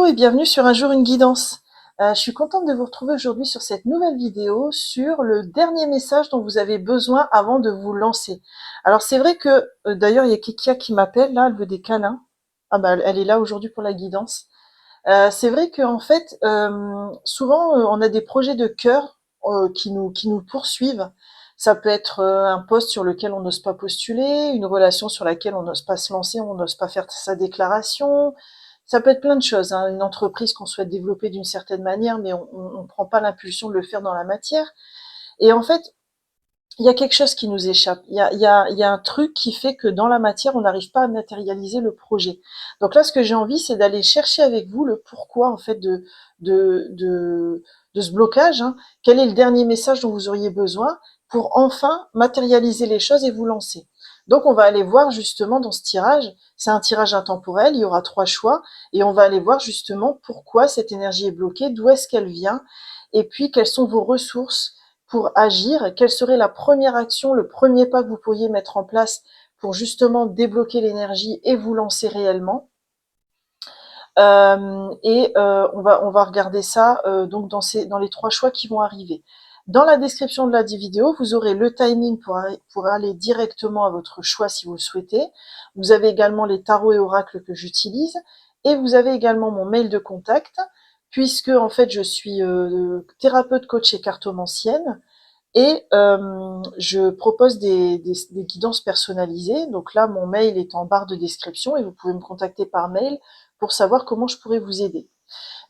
et bienvenue sur Un jour une guidance. Je suis contente de vous retrouver aujourd'hui sur cette nouvelle vidéo sur le dernier message dont vous avez besoin avant de vous lancer. Alors c'est vrai que, d'ailleurs il y a Kikia qui m'appelle, là elle veut des câlins. Ah bah elle est là aujourd'hui pour la guidance. C'est vrai qu'en fait, souvent on a des projets de cœur qui nous poursuivent. Ça peut être un poste sur lequel on n'ose pas postuler, une relation sur laquelle on n'ose pas se lancer, on n'ose pas faire sa déclaration. Ça peut être plein de choses, hein. Une entreprise qu'on souhaite développer d'une certaine manière, mais on prend pas l'impulsion de le faire dans la matière. Et en fait, il y a quelque chose qui nous échappe. Il y a un truc qui fait que dans la matière, on n'arrive pas à matérialiser le projet. Donc là, ce que j'ai envie, c'est d'aller chercher avec vous le pourquoi, en fait, de, de, de ce blocage, hein. Quel est le dernier message dont vous auriez besoin pour enfin matérialiser les choses et vous lancer. Donc, on va aller voir justement dans ce tirage. C'est un tirage intemporel. Il y aura 3 choix et on va aller voir justement pourquoi cette énergie est bloquée, d'où est-ce qu'elle vient et puis quelles sont vos ressources pour agir, quelle serait la première action, le premier pas que vous pourriez mettre en place pour justement débloquer l'énergie et vous lancer réellement. On va regarder ça donc dans les 3 choix qui vont arriver. Dans la description de la vidéo, vous aurez le timing pour aller directement à votre choix si vous le souhaitez. Vous avez également les tarots et oracles que j'utilise. Et vous avez également mon mail de contact, puisque en fait je suis thérapeute coach et cartomancienne. Et je propose des guidances personnalisées. Donc là, mon mail est en barre de description et vous pouvez me contacter par mail pour savoir comment je pourrais vous aider.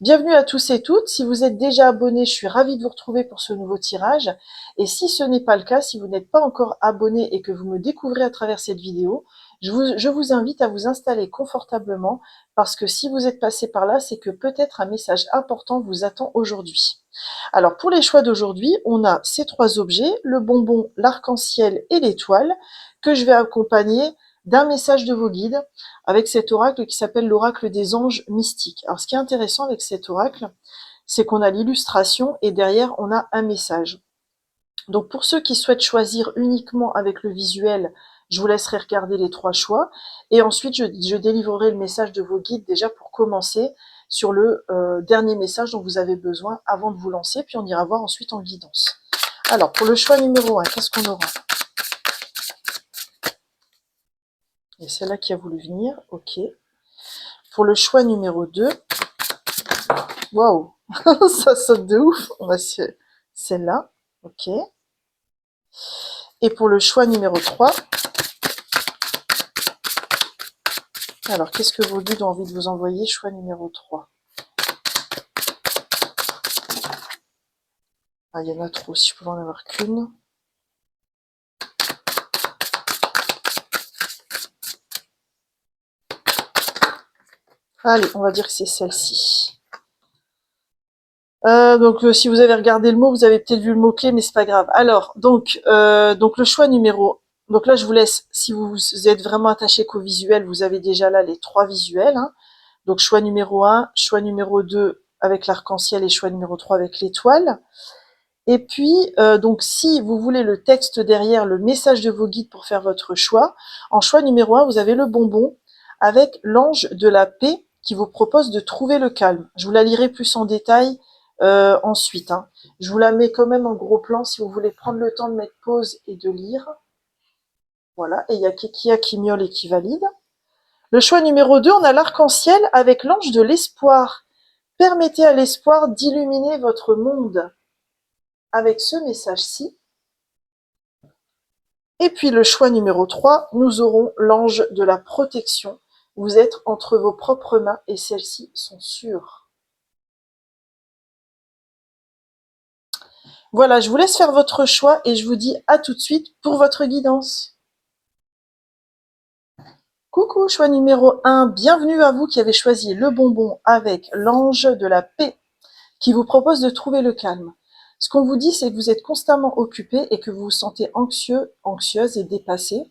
Bienvenue à tous et toutes. Si vous êtes déjà abonnés, je suis ravie de vous retrouver pour ce nouveau tirage. Et si ce n'est pas le cas, si vous n'êtes pas encore abonné et que vous me découvrez à travers cette vidéo, je vous invite à vous installer confortablement parce que si vous êtes passé par là, c'est que peut-être un message important vous attend aujourd'hui. Alors pour les choix d'aujourd'hui, on a ces 3 objets, le bonbon, l'arc-en-ciel et l'étoile, que je vais accompagner d'un message de vos guides avec cet oracle qui s'appelle l'oracle des anges mystiques. Alors ce qui est intéressant avec cet oracle, c'est qu'on a l'illustration et derrière on a un message. Donc pour ceux qui souhaitent choisir uniquement avec le visuel, je vous laisserai regarder les 3 choix et ensuite je délivrerai le message de vos guides déjà pour commencer sur le dernier message dont vous avez besoin avant de vous lancer, puis on ira voir ensuite en guidance. Alors pour le choix numéro 1, qu'est-ce qu'on aura? Et celle-là qui a voulu venir, ok. Pour le choix numéro 2, waouh, ça saute de ouf, on va celle-là, ok. Et pour le choix numéro 3, alors qu'est-ce que vos guides ont envie de vous envoyer? Choix numéro 3. Ah, il y en a trop, si je pouvais en avoir qu'une. Allez, on va dire que c'est celle-ci. Donc si vous avez regardé le mot, vous avez peut-être vu le mot-clé, mais c'est pas grave. Alors, donc le choix numéro... Donc là, je vous laisse, si vous êtes vraiment attaché qu'au visuel, vous avez déjà là les 3 visuels, hein. Donc choix numéro 1, choix numéro 2 avec l'arc-en-ciel et choix numéro 3 avec l'étoile. Et puis, donc si vous voulez le texte derrière, le message de vos guides pour faire votre choix, en choix numéro 1, vous avez le bonbon avec l'ange de la paix qui vous propose de trouver le calme. Je vous la lirai plus en détail ensuite, hein. Je vous la mets quand même en gros plan si vous voulez prendre le temps de mettre pause et de lire. Voilà, et il y a Kekia qui miaule et qui valide. Le choix numéro 2, on a l'arc-en-ciel avec l'ange de l'espoir. Permettez à l'espoir d'illuminer votre monde. Avec ce message-ci. Et puis le choix numéro 3, nous aurons l'ange de la protection. Vous êtes entre vos propres mains et celles-ci sont sûres. Voilà, je vous laisse faire votre choix et je vous dis à tout de suite pour votre guidance. Coucou, choix numéro 1, bienvenue à vous qui avez choisi le bonbon avec l'ange de la paix qui vous propose de trouver le calme. Ce qu'on vous dit, c'est que vous êtes constamment occupé et que vous vous sentez anxieux, anxieuse et dépassé.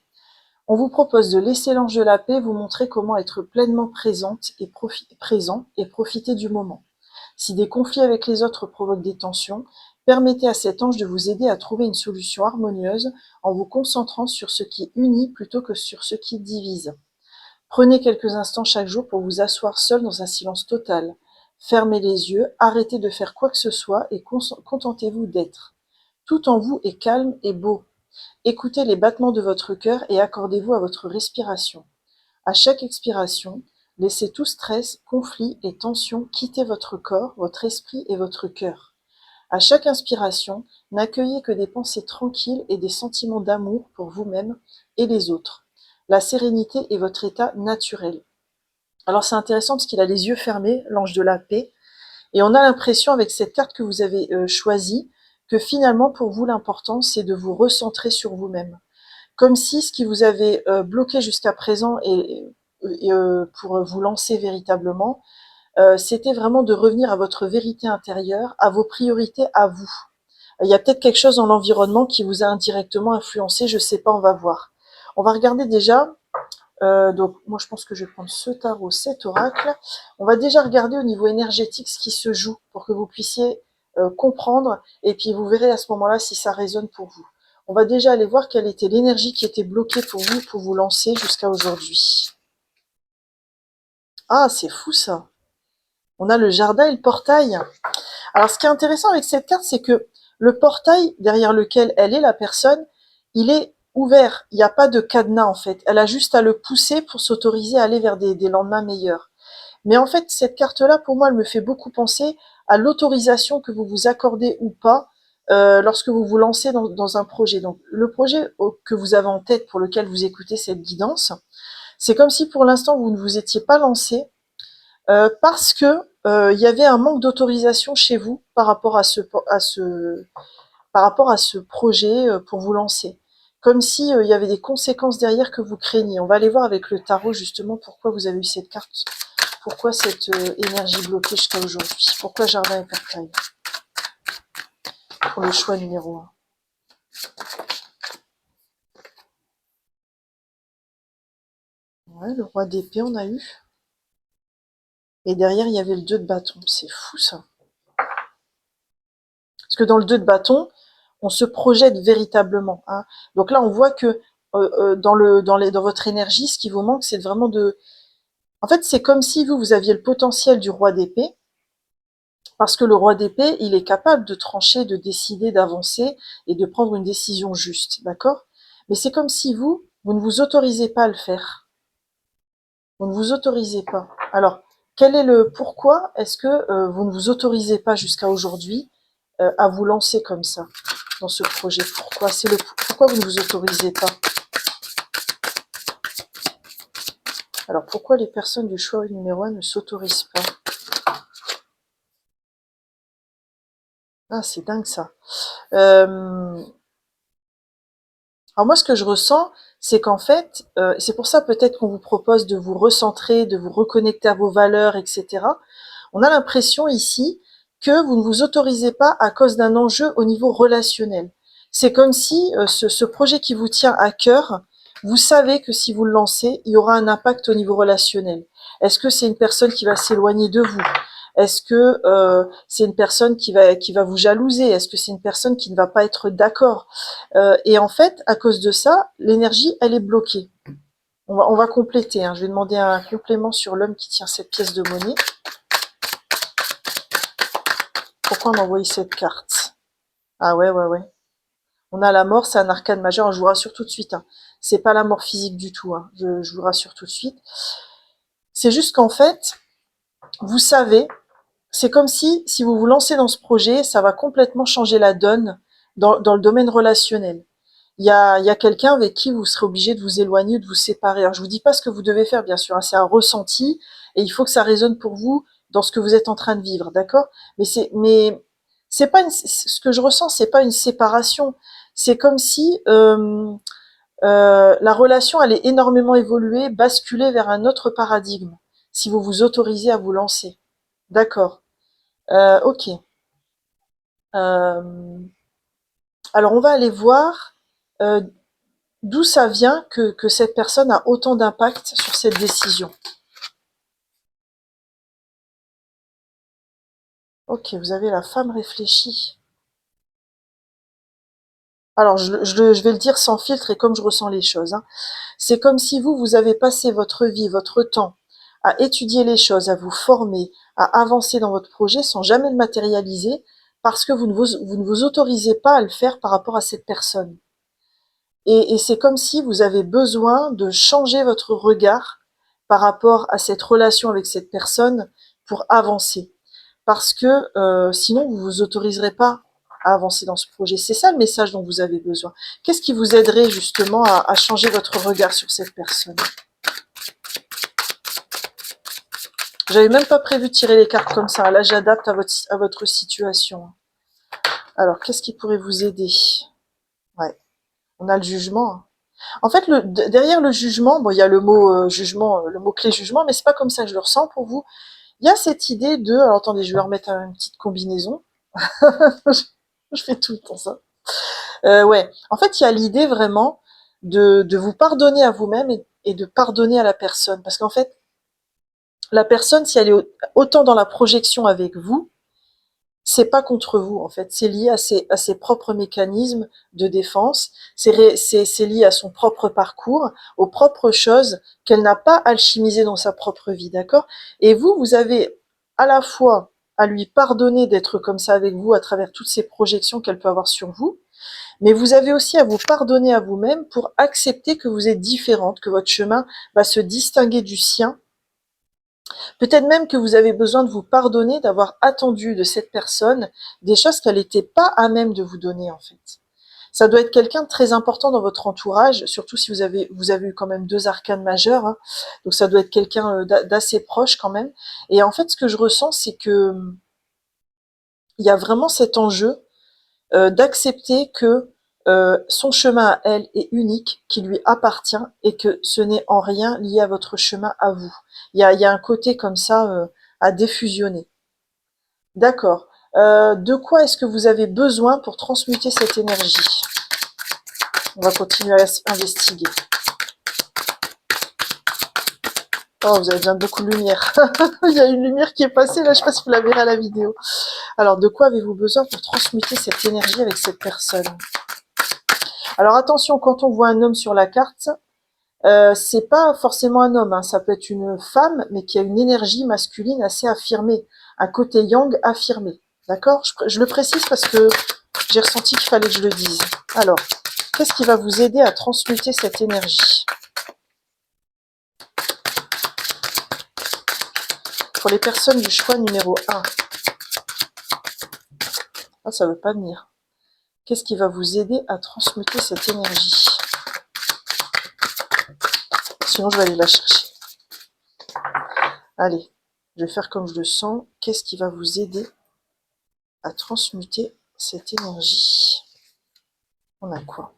On vous propose de laisser l'ange de la paix vous montrer comment être pleinement présente et présent et profiter du moment. Si des conflits avec les autres provoquent des tensions, permettez à cet ange de vous aider à trouver une solution harmonieuse en vous concentrant sur ce qui unit plutôt que sur ce qui divise. Prenez quelques instants chaque jour pour vous asseoir seul dans un silence total. Fermez les yeux, arrêtez de faire quoi que ce soit et contentez-vous d'être. Tout en vous est calme et beau. Écoutez les battements de votre cœur et accordez-vous à votre respiration. À chaque expiration, laissez tout stress, conflit et tension quitter votre corps, votre esprit et votre cœur. À chaque inspiration, n'accueillez que des pensées tranquilles et des sentiments d'amour pour vous-même et les autres. La sérénité est votre état naturel. Alors c'est intéressant parce qu'il a les yeux fermés, l'ange de la paix, et on a l'impression avec cette carte que vous avez choisie que finalement pour vous l'important c'est de vous recentrer sur vous-même. Comme si ce qui vous avait bloqué jusqu'à présent et pour vous lancer véritablement, c'était vraiment de revenir à votre vérité intérieure, à vos priorités, à vous. Il y a peut-être quelque chose dans l'environnement qui vous a indirectement influencé, je sais pas, on va voir. On va regarder déjà, donc moi je pense que je vais prendre ce tarot, cet oracle. On va déjà regarder au niveau énergétique ce qui se joue pour que vous puissiez comprendre et puis vous verrez à ce moment-là si ça résonne pour vous. On va déjà aller voir quelle était l'énergie qui était bloquée pour vous lancer jusqu'à aujourd'hui. Ah, c'est fou ça. On a le jardin et le portail. Alors, ce qui est intéressant avec cette carte, c'est que le portail derrière lequel elle est, la personne, il est ouvert. Il n'y a pas de cadenas, en fait. Elle a juste à le pousser pour s'autoriser à aller vers des lendemains meilleurs. Mais en fait, cette carte-là, pour moi, elle me fait beaucoup penser à l'autorisation que vous vous accordez ou pas lorsque vous vous lancez dans un projet. Donc, le projet que vous avez en tête pour lequel vous écoutez cette guidance, c'est comme si pour l'instant, vous ne vous étiez pas lancé, parce que il y avait un manque d'autorisation chez vous par rapport à ce projet pour vous lancer. Comme si il y avait des conséquences derrière que vous craigniez. On va aller voir avec le tarot justement pourquoi vous avez eu cette carte, pourquoi cette énergie bloquée jusqu'à aujourd'hui, pourquoi jardin et portail pour le choix numéro 1. Ouais, le roi d'épée on a eu. Et derrière il y avait le 2 de bâton. C'est fou ça. Parce que dans le 2 de bâton, on se projette véritablement. Hein. Donc là, on voit que dans votre énergie, ce qui vous manque, c'est vraiment de... En fait, c'est comme si vous aviez le potentiel du roi d'épée, parce que le roi d'épée, il est capable de trancher, de décider, d'avancer et de prendre une décision juste, d'accord? Mais c'est comme si vous ne vous autorisez pas à le faire. Vous ne vous autorisez pas. Alors, quel est le pourquoi est-ce que vous ne vous autorisez pas jusqu'à aujourd'hui à vous lancer comme ça dans ce projet? Pourquoi vous ne vous autorisez pas? Alors pourquoi les personnes du choix numéro 1 ne s'autorisent pas? Ah, c'est dingue ça. Alors moi, ce que je ressens, c'est qu'en fait, c'est pour ça peut-être qu'on vous propose de vous recentrer, de vous reconnecter à vos valeurs, etc. On a l'impression ici que vous ne vous autorisez pas à cause d'un enjeu au niveau relationnel. C'est comme si ce projet qui vous tient à cœur, vous savez que si vous le lancez, il y aura un impact au niveau relationnel. Est-ce que c'est une personne qui va s'éloigner de vous? Est-ce que c'est une personne qui va vous jalouser? Est-ce que c'est une personne qui ne va pas être d'accord? Et en fait, à cause de ça, l'énergie, elle est bloquée. On va compléter. Hein. Je vais demander un complément sur l'homme qui tient cette pièce de monnaie. Pourquoi on m'a envoyé cette carte? Ah ouais, ouais, ouais. On a la mort, c'est un arcane majeur. Je vous rassure tout de suite. Hein. C'est pas la mort physique du tout. Hein. Je vous rassure tout de suite. C'est juste qu'en fait, vous savez, c'est comme si vous vous lancez dans ce projet, ça va complètement changer la donne dans le domaine relationnel. Il y a quelqu'un avec qui vous serez obligé de vous éloigner, de vous séparer. Alors, je vous dis pas ce que vous devez faire, bien sûr. Hein, c'est un ressenti et il faut que ça résonne pour vous dans ce que vous êtes en train de vivre, d'accord? Mais c'est pas ce que je ressens, c'est pas une séparation. C'est comme si la relation allait énormément évoluer, basculer vers un autre paradigme, si vous vous autorisez à vous lancer. D'accord. Ok. Euh, alors, on va aller voir euh, d'où ça vient que cette personne a autant d'impact sur cette décision. Ok, vous avez la femme réfléchie. Alors, je vais le dire sans filtre et comme je ressens les choses. Hein. C'est comme si vous avez passé votre vie, votre temps, à étudier les choses, à vous former, à avancer dans votre projet sans jamais le matérialiser, parce que vous ne vous autorisez pas à le faire par rapport à cette personne. Et c'est comme si vous avez besoin de changer votre regard par rapport à cette relation avec cette personne pour avancer. Parce que sinon, vous vous autoriserez pas à avancer dans ce projet. C'est ça le message dont vous avez besoin. Qu'est-ce qui vous aiderait justement à changer votre regard sur cette personne? J'avais même pas prévu de tirer les cartes comme ça. Là, j'adapte à votre situation. Alors, qu'est-ce qui pourrait vous aider? Ouais, on a le jugement. En fait, derrière le jugement, bon, il y a le mot jugement, le mot clé jugement, mais c'est pas comme ça que je le ressens pour vous. Il y a cette idée de, alors attendez, je vais remettre une petite combinaison. Je fais tout le temps ça. Ouais, en fait, il y a l'idée vraiment de vous pardonner à vous-même et de pardonner à la personne, parce qu'en fait, la personne, si elle est autant dans la projection avec vous, c'est pas contre vous en fait, c'est lié à ses propres mécanismes de défense, c'est lié à son propre parcours, aux propres choses qu'elle n'a pas alchimisées dans sa propre vie, d'accord? Et vous, vous avez à la fois à lui pardonner d'être comme ça avec vous à travers toutes ces projections qu'elle peut avoir sur vous, mais vous avez aussi à vous pardonner à vous-même pour accepter que vous êtes différente, que votre chemin va se distinguer du sien. Peut-être même que vous avez besoin de vous pardonner d'avoir attendu de cette personne des choses qu'elle n'était pas à même de vous donner en fait. Ça doit être quelqu'un de très important dans votre entourage, surtout si vous avez eu quand même deux arcanes majeures, hein. Donc ça doit être quelqu'un d'assez proche quand même. Et en fait, ce que je ressens, c'est que il y a vraiment cet enjeu d'accepter que son chemin à elle est unique, qui lui appartient et que ce n'est en rien lié à votre chemin à vous. Il y a un côté comme ça à défusionner. D'accord. De quoi est-ce que vous avez besoin pour transmuter cette énergie? On va continuer à investiguer. Oh, vous avez besoin de beaucoup de lumière. Il y a une lumière qui est passée, là, je sais pas si vous la verrez à la vidéo. Alors, de quoi avez-vous besoin pour transmuter cette énergie avec cette personne? Alors, attention, quand on voit un homme sur la carte, c'est pas forcément un homme, hein, ça peut être une femme, mais qui a une énergie masculine assez affirmée, un côté yang affirmé. D'accord? Je le précise parce que j'ai ressenti qu'il fallait que je le dise. Alors, qu'est-ce qui va vous aider à transmuter cette énergie? Pour les personnes du choix numéro 1. Ah, ça veut pas venir. Qu'est-ce qui va vous aider à transmuter cette énergie? Sinon, je vais aller la chercher. Allez, je vais faire comme je le sens. Qu'est-ce qui va vous aider à transmuter cette énergie? On a quoi?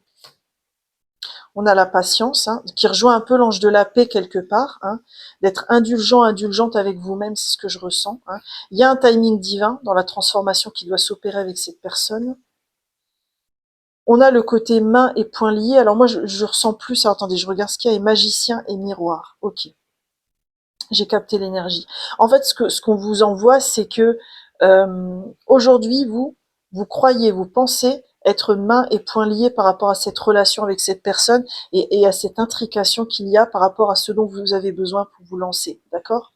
On a la patience, hein, qui rejoint un peu l'ange de la paix quelque part, hein, d'être indulgent, indulgente avec vous-même, c'est ce que je ressens. Hein. Il y a un timing divin dans la transformation qui doit s'opérer avec cette personne. On a le côté main et poing liés. Alors moi, je ressens plus. Alors, attendez, je regarde ce qu'il y a. Et magicien et miroir. Ok, j'ai capté l'énergie. En fait, ce qu'on vous envoie, c'est que aujourd'hui, vous croyez, vous pensez être main et poing liés par rapport à cette relation avec cette personne et à cette intrication qu'il y a par rapport à ce dont vous avez besoin pour vous lancer. D'accord?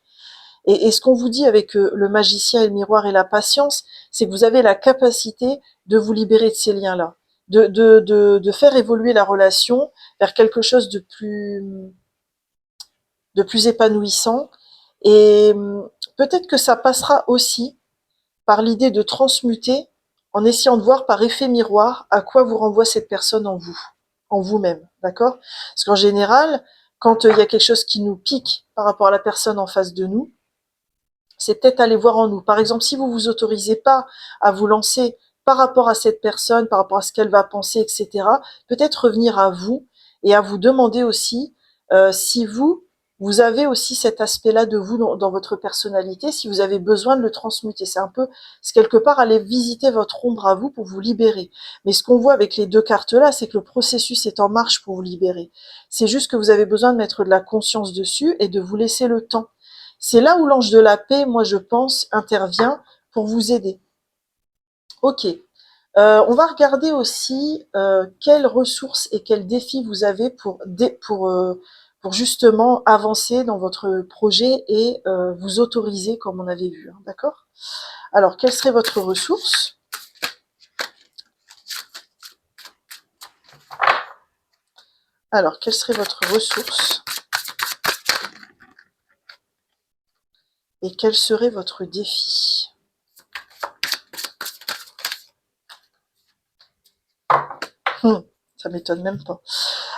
Et ce qu'on vous dit avec le magicien et le miroir et la patience, c'est que vous avez la capacité de vous libérer de ces liens-là, de faire évoluer la relation vers quelque chose de plus épanouissant. Et peut-être que ça passera aussi par l'idée de transmuter en essayant de voir par effet miroir à quoi vous renvoie cette personne en vous-même, d'accord? Parce qu'en général, quand il y a quelque chose qui nous pique par rapport à la personne en face de nous, c'est peut-être aller voir en nous. Par exemple, si vous vous autorisez pas à vous lancer par rapport à cette personne, par rapport à ce qu'elle va penser, etc., peut-être revenir à vous et à vous demander aussi si vous avez aussi cet aspect-là de vous dans votre personnalité, si vous avez besoin de le transmuter. C'est quelque part aller visiter votre ombre à vous pour vous libérer. Mais ce qu'on voit avec les deux cartes-là, c'est que le processus est en marche pour vous libérer. C'est juste que vous avez besoin de mettre de la conscience dessus et de vous laisser le temps. C'est là où l'ange de la paix, moi je pense, intervient pour vous aider. Ok. On va regarder aussi quelles ressources et quels défis vous avez pour justement avancer dans votre projet et vous autoriser comme on avait vu, hein, d'accord? Alors, quelle serait votre ressource? Alors, quelle serait votre ressource? Et quel serait votre défi? Ça m'étonne même pas.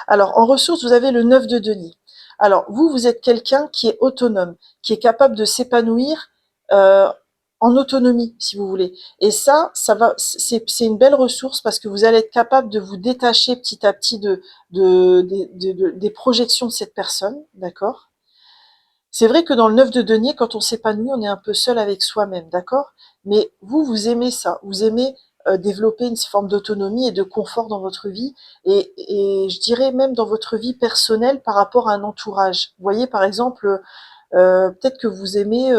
Alors, en ressources, vous avez le 9 de denier. Alors, vous êtes quelqu'un qui est autonome, qui est capable de s'épanouir euh, en autonomie, si vous voulez. Et ça va, c'est une belle ressource parce que vous allez être capable de vous détacher petit à petit des projections de cette personne, d'accord? C'est vrai que dans le 9 de denier, quand on s'épanouit, on est un peu seul avec soi-même, d'accord? Mais vous aimez ça, vous aimez développer une forme d'autonomie et de confort dans votre vie, et je dirais même dans votre vie personnelle par rapport à un entourage. Vous voyez, par exemple, peut-être que vous aimez,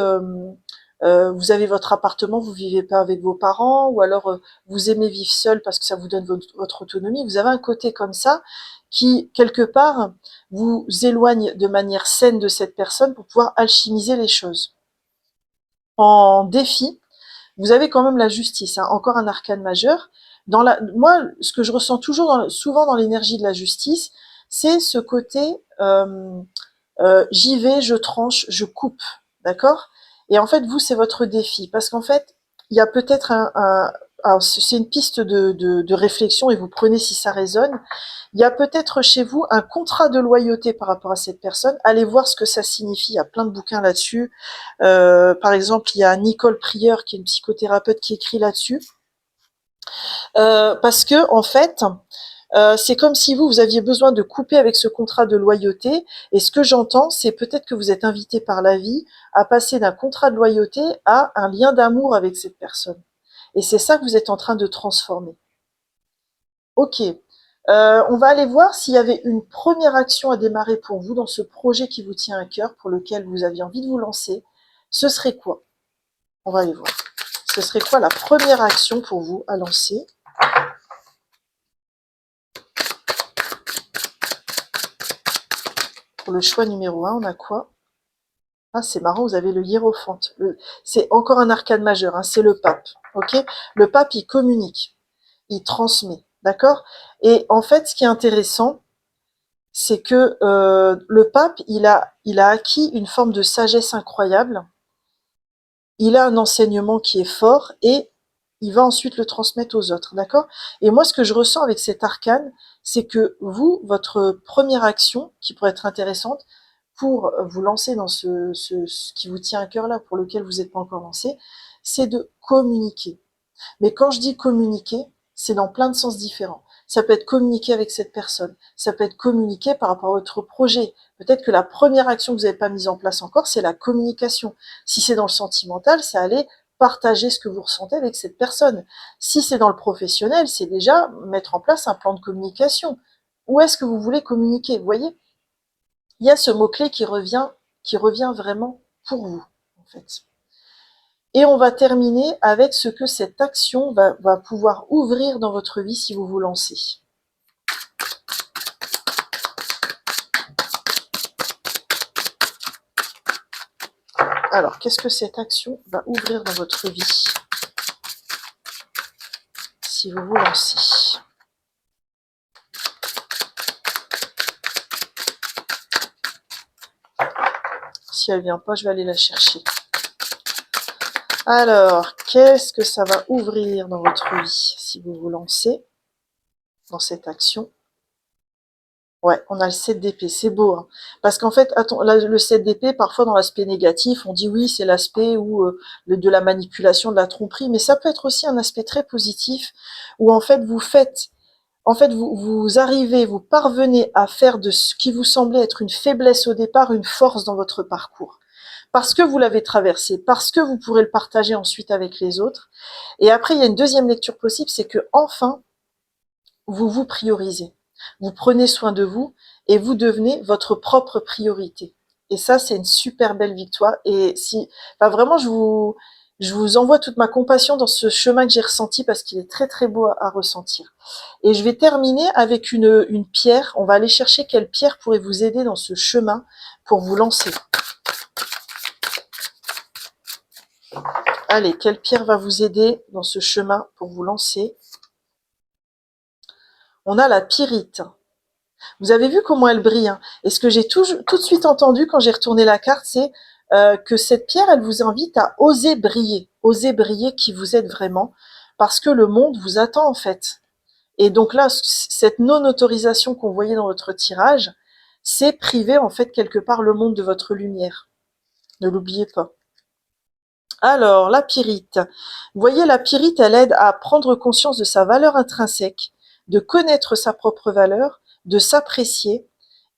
vous avez votre appartement, vous vivez pas avec vos parents, ou alors vous aimez vivre seul parce que ça vous donne votre autonomie. Vous avez un côté comme ça qui, quelque part, vous éloigne de manière saine de cette personne pour pouvoir alchimiser les choses. En défi, vous avez quand même la justice, hein, encore un arcane majeur. Moi, ce que je ressens toujours, souvent dans l'énergie de la justice, c'est ce côté j'y vais, je tranche, je coupe, d'accord? Et en fait, vous, c'est votre défi, parce qu'en fait, il y a peut-être alors c'est une piste de réflexion et vous prenez si ça résonne. Il y a peut-être chez vous un contrat de loyauté par rapport à cette personne. Allez voir ce que ça signifie. Il y a plein de bouquins là-dessus. Par exemple, il y a Nicole Prieur, qui est une psychothérapeute, qui écrit là-dessus. Parce que en fait, c'est comme si vous aviez besoin de couper avec ce contrat de loyauté. Et ce que j'entends, c'est peut-être que vous êtes invité par la vie à passer d'un contrat de loyauté à un lien d'amour avec cette personne. Et c'est ça que vous êtes en train de transformer. Ok. On va aller voir s'il y avait une première action à démarrer pour vous dans ce projet qui vous tient à cœur, pour lequel vous aviez envie de vous lancer. Ce serait quoi? On va aller voir. Ce serait quoi la première action pour vous à lancer? Pour le choix numéro 1, on a quoi? Ah, c'est marrant, vous avez le hiérophante. C'est encore un arcane majeur, hein, c'est le pape. Ok? Le pape, il communique, il transmet, d'accord? Et en fait, ce qui est intéressant, c'est que le pape, il a acquis une forme de sagesse incroyable. Il a un enseignement qui est fort et il va ensuite le transmettre aux autres, d'accord? Et moi, ce que je ressens avec cet arcane, c'est que vous, votre première action, qui pourrait être intéressante, pour vous lancer dans ce qui vous tient à cœur là, pour lequel vous n'êtes pas encore lancé, c'est de communiquer. Mais quand je dis communiquer, c'est dans plein de sens différents. Ça peut être communiquer avec cette personne, ça peut être communiquer par rapport à votre projet. Peut-être que la première action que vous n'avez pas mise en place encore, c'est la communication. Si c'est dans le sentimental, c'est aller partager ce que vous ressentez avec cette personne. Si c'est dans le professionnel, c'est déjà mettre en place un plan de communication. Où est-ce que vous voulez communiquer? Vous voyez, il y a ce mot-clé qui revient vraiment pour vous, en fait. Et on va terminer avec ce que cette action va pouvoir ouvrir dans votre vie si vous vous lancez. Alors, qu'est-ce que cette action va ouvrir dans votre vie si vous vous lancez? Si elle vient pas, je vais aller la chercher. Alors, qu'est-ce que ça va ouvrir dans votre vie si vous vous lancez dans cette action? Ouais, on a le 7 d'épée, c'est beau, hein. Parce qu'en fait, attends, le 7 d'épée, parfois dans l'aspect négatif, on dit oui, c'est l'aspect où de la manipulation, de la tromperie, mais ça peut être aussi un aspect très positif où en fait vous arrivez, vous parvenez à faire de ce qui vous semblait être une faiblesse au départ une force dans votre parcours. Parce que vous l'avez traversé, parce que vous pourrez le partager ensuite avec les autres. Et après, il y a une deuxième lecture possible, c'est que enfin, vous vous priorisez. Vous prenez soin de vous et vous devenez votre propre priorité. Et ça, c'est une super belle victoire. Et si, enfin vraiment, Je vous envoie toute ma compassion dans ce chemin que j'ai ressenti parce qu'il est très très beau à ressentir. Et je vais terminer avec une pierre. On va aller chercher quelle pierre pourrait vous aider dans ce chemin pour vous lancer. Allez, quelle pierre va vous aider dans ce chemin pour vous lancer? On a la pyrite. Vous avez vu comment elle brille, hein. Et ce que j'ai tout de suite entendu quand j'ai retourné la carte, c'est que cette pierre, elle vous invite à oser briller qui vous êtes vraiment, parce que le monde vous attend en fait. Et donc là, cette non-autorisation qu'on voyait dans votre tirage, c'est priver en fait quelque part le monde de votre lumière. Ne l'oubliez pas. Alors, la pyrite. Vous voyez, la pyrite, elle aide à prendre conscience de sa valeur intrinsèque, de connaître sa propre valeur, de s'apprécier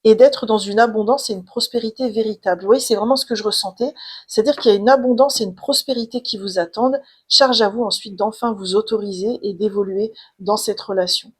et d'être dans une abondance et une prospérité véritable. Vous voyez, c'est vraiment ce que je ressentais. C'est-à-dire qu'il y a une abondance et une prospérité qui vous attendent. Charge à vous ensuite d'enfin vous autoriser et d'évoluer dans cette relation.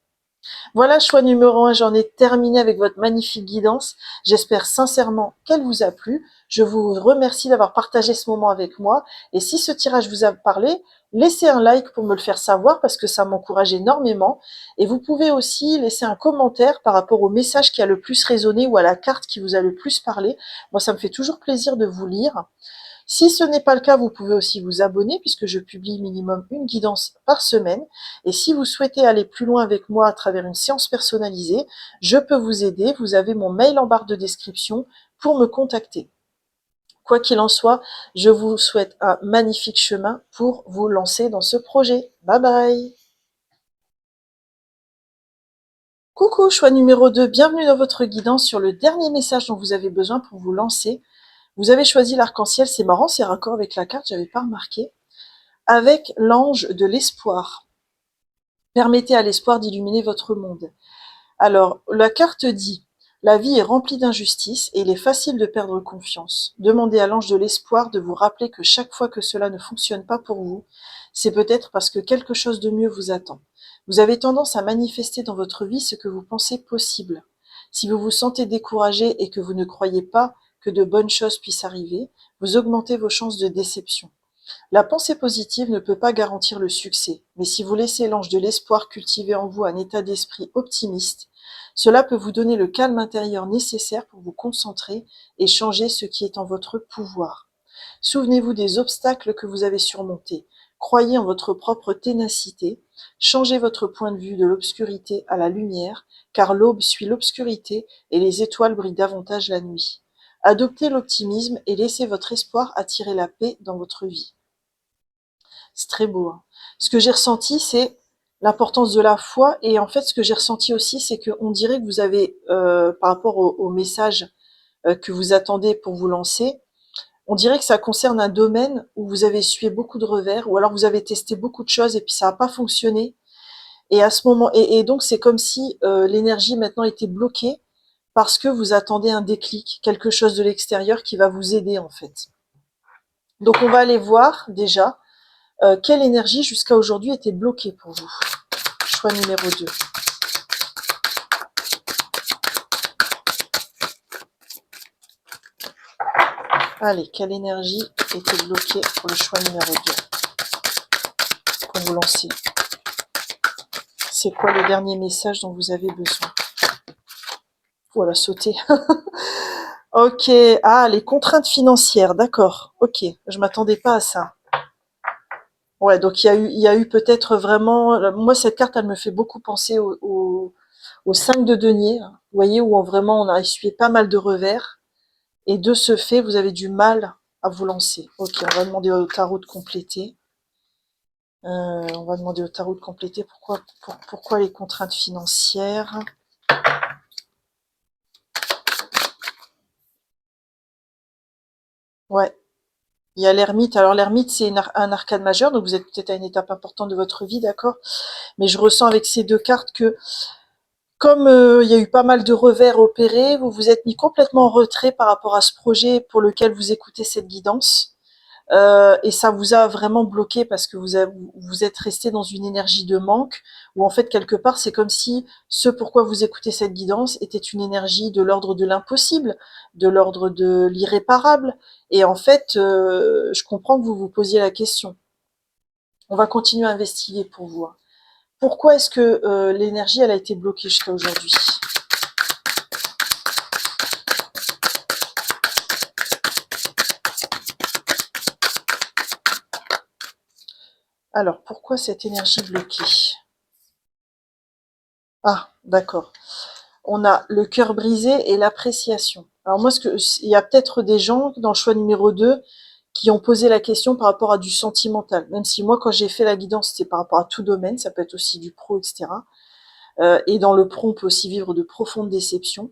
Voilà, choix numéro 1, j'en ai terminé avec votre magnifique guidance. J'espère sincèrement qu'elle vous a plu. Je vous remercie d'avoir partagé ce moment avec moi. Et si ce tirage vous a parlé, laissez un like pour me le faire savoir parce que ça m'encourage énormément. Et vous pouvez aussi laisser un commentaire par rapport au message qui a le plus résonné ou à la carte qui vous a le plus parlé. Moi, ça me fait toujours plaisir de vous lire. Si ce n'est pas le cas, vous pouvez aussi vous abonner puisque je publie minimum une guidance par semaine. Et si vous souhaitez aller plus loin avec moi à travers une séance personnalisée, je peux vous aider. Vous avez mon mail en barre de description pour me contacter. Quoi qu'il en soit, je vous souhaite un magnifique chemin pour vous lancer dans ce projet. Bye bye! Coucou, choix numéro 2, bienvenue dans votre guidance sur le dernier message dont vous avez besoin pour vous lancer. Vous avez choisi l'arc-en-ciel, c'est marrant, c'est raccord avec la carte, j'avais pas remarqué. Avec l'ange de l'espoir. Permettez à l'espoir d'illuminer votre monde. Alors, la carte dit, la vie est remplie d'injustices et il est facile de perdre confiance. Demandez à l'ange de l'espoir de vous rappeler que chaque fois que cela ne fonctionne pas pour vous, c'est peut-être parce que quelque chose de mieux vous attend. Vous avez tendance à manifester dans votre vie ce que vous pensez possible. Si vous vous sentez découragé et que vous ne croyez pas que de bonnes choses puissent arriver, vous augmentez vos chances de déception. La pensée positive ne peut pas garantir le succès, mais si vous laissez l'ange de l'espoir cultiver en vous un état d'esprit optimiste, cela peut vous donner le calme intérieur nécessaire pour vous concentrer et changer ce qui est en votre pouvoir. Souvenez-vous des obstacles que vous avez surmontés. Croyez en votre propre ténacité. Changez votre point de vue de l'obscurité à la lumière, car l'aube suit l'obscurité et les étoiles brillent davantage la nuit. Adoptez l'optimisme et laissez votre espoir attirer la paix dans votre vie. C'est très beau, hein. Ce que j'ai ressenti, c'est l'importance de la foi et en fait, ce que j'ai ressenti aussi, c'est qu'on dirait que vous avez, par rapport au message, que vous attendez pour vous lancer, on dirait que ça concerne un domaine où vous avez essuyé beaucoup de revers ou alors vous avez testé beaucoup de choses et puis ça n'a pas fonctionné et à ce moment et donc c'est comme si, l'énergie maintenant était bloquée parce que vous attendez un déclic, quelque chose de l'extérieur qui va vous aider, en fait. Donc on va aller voir déjà quelle énergie jusqu'à aujourd'hui était bloquée pour vous? Choix numéro 2. Allez, quelle énergie était bloquée pour le choix numéro 2? Pour vous lancer. C'est quoi le dernier message dont vous avez besoin? Voilà, sauter. Ok, ah, les contraintes financières, d'accord. Ok, je m'attendais pas à ça. Ouais, donc il y a eu peut-être vraiment. Moi, cette carte, elle me fait beaucoup penser au 5 de denier. Hein. Vous voyez, où vraiment on a essuyé pas mal de revers. Et de ce fait, vous avez du mal à vous lancer. Ok, on va demander au tarot de compléter. On va demander au tarot de compléter pourquoi les contraintes financières. Ouais, il y a l'ermite. Alors l'ermite, c'est un arcane majeur, donc vous êtes peut-être à une étape importante de votre vie, d'accord? Mais je ressens avec ces deux cartes que comme il y a eu pas mal de revers opérés, vous vous êtes mis complètement en retrait par rapport à ce projet pour lequel vous écoutez cette guidance. et ça vous a vraiment bloqué parce que vous êtes resté dans une énergie de manque, où en fait quelque part c'est comme si ce pourquoi vous écoutez cette guidance était une énergie de l'ordre de l'impossible, de l'ordre de l'irréparable, et en fait je comprends que vous vous posiez la question. On va continuer à investiguer pour vous. Pourquoi est-ce que l'énergie elle a été bloquée jusqu'à aujourd'hui? Alors, pourquoi cette énergie bloquée? Ah, d'accord. On a le cœur brisé et l'appréciation. Alors moi, il y a peut-être des gens dans le choix numéro 2 qui ont posé la question par rapport à du sentimental. Même si moi, quand j'ai fait la guidance, c'était par rapport à tout domaine, ça peut être aussi du pro, etc. Et dans le pro, on peut aussi vivre de profondes déceptions.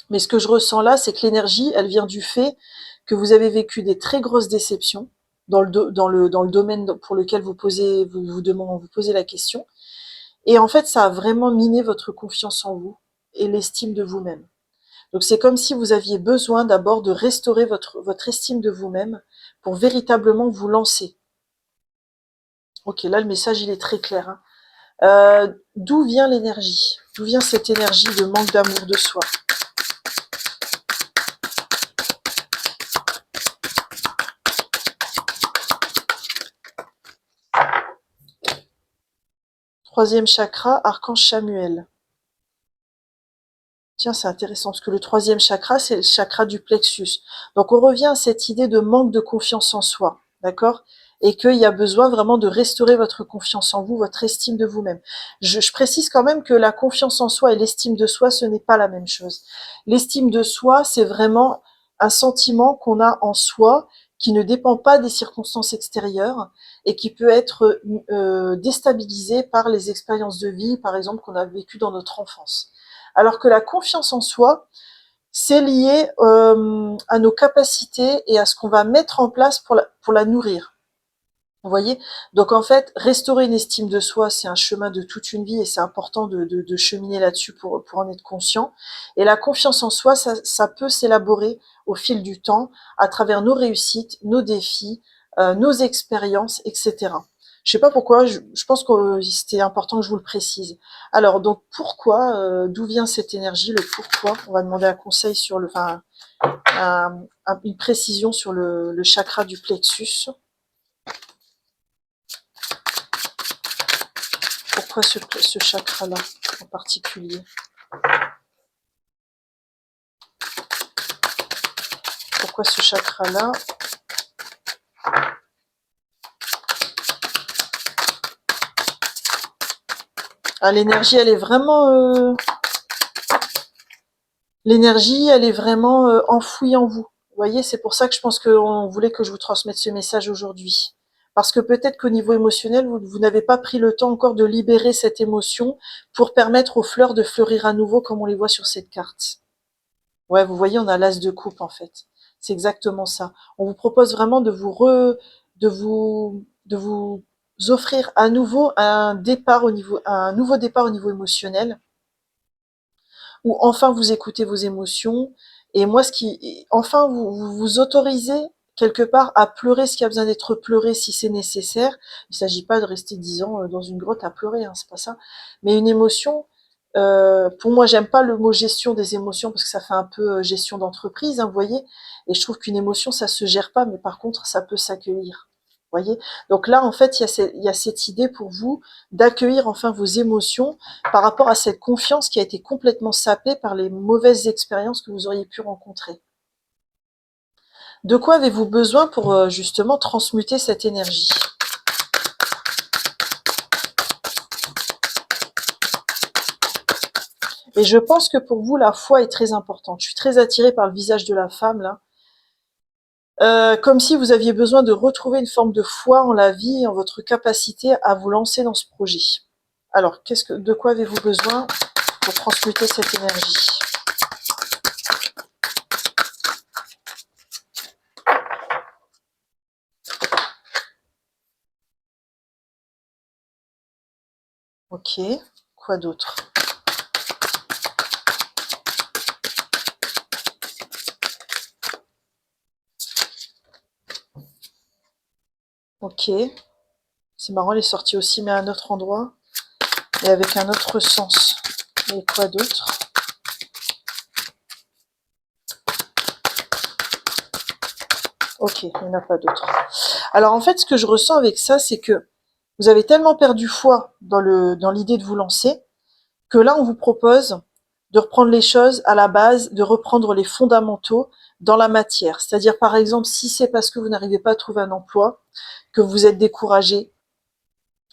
Mais ce que je ressens là, c'est que l'énergie, elle vient du fait que vous avez vécu des très grosses déceptions dans le domaine pour lequel vous posez la question. Et en fait, ça a vraiment miné votre confiance en vous et l'estime de vous-même. Donc c'est comme si vous aviez besoin d'abord de restaurer votre estime de vous-même pour véritablement vous lancer. Ok, là le message il est très clair. Hein. D'où vient l'énergie? D'où vient cette énergie de manque d'amour de soi? Troisième chakra, archange Samuel. Tiens, c'est intéressant parce que le troisième chakra, c'est le chakra du plexus. Donc on revient à cette idée de manque de confiance en soi, d'accord? Et qu'il y a besoin vraiment de restaurer votre confiance en vous, votre estime de vous-même. Je précise quand même que la confiance en soi et l'estime de soi, ce n'est pas la même chose. L'estime de soi, c'est vraiment un sentiment qu'on a en soi qui ne dépend pas des circonstances extérieures et qui peut être déstabilisé par les expériences de vie, par exemple, qu'on a vécues dans notre enfance. Alors que la confiance en soi, c'est lié à nos capacités et à ce qu'on va mettre en place pour la nourrir. Vous voyez? Donc en fait, restaurer une estime de soi, c'est un chemin de toute une vie et c'est important de cheminer là-dessus pour en être conscient. Et la confiance en soi, ça peut s'élaborer au fil du temps, à travers nos réussites, nos défis, nos expériences, etc. Je sais pas pourquoi, je pense que c'était important que je vous le précise. Alors donc pourquoi, d'où vient cette énergie, le pourquoi? On va demander un conseil sur une précision sur le chakra du plexus. Pourquoi ce chakra-là en particulier? Pourquoi ce chakra-là? Ah, l'énergie, elle est vraiment, enfouie en vous. Vous voyez, c'est pour ça que je pense qu'on voulait que je vous transmette ce message aujourd'hui. Parce que peut-être qu'au niveau émotionnel, vous n'avez pas pris le temps encore de libérer cette émotion pour permettre aux fleurs de fleurir à nouveau comme on les voit sur cette carte. Ouais, vous voyez, on a l'as de coupe en fait. C'est exactement ça. On vous propose vraiment de vous offrir à nouveau un nouveau départ au niveau émotionnel, où enfin vous écoutez vos émotions. Et moi, enfin vous autorisez quelque part à pleurer ce qui a besoin d'être pleuré si c'est nécessaire. Il ne s'agit pas de rester 10 ans dans une grotte à pleurer, hein, c'est pas ça. Mais une émotion, pour moi, j'aime pas le mot gestion des émotions parce que ça fait un peu gestion d'entreprise, hein, vous voyez. Et je trouve qu'une émotion, ça se gère pas, mais par contre, ça peut s'accueillir. Vous voyez. Donc là, en fait, il y a cette idée pour vous d'accueillir enfin vos émotions par rapport à cette confiance qui a été complètement sapée par les mauvaises expériences que vous auriez pu rencontrer. De quoi avez-vous besoin pour justement transmuter cette énergie? Et je pense que pour vous, la foi est très importante. Je suis très attirée par le visage de la femme, là. Comme si vous aviez besoin de retrouver une forme de foi en la vie et en votre capacité à vous lancer dans ce projet. Alors, de quoi avez-vous besoin pour transmuter cette énergie? Ok, quoi d'autre? Ok. C'est marrant, elle est sortie aussi, mais à un autre endroit. Et avec un autre sens. Et quoi d'autre? Ok, il n'y en a pas d'autre. Alors en fait, ce que je ressens avec ça, c'est que vous avez tellement perdu foi dans l'idée de vous lancer, que là, on vous propose de reprendre les choses à la base, de reprendre les fondamentaux dans la matière. C'est-à-dire, par exemple, si c'est parce que vous n'arrivez pas à trouver un emploi, que vous êtes découragé,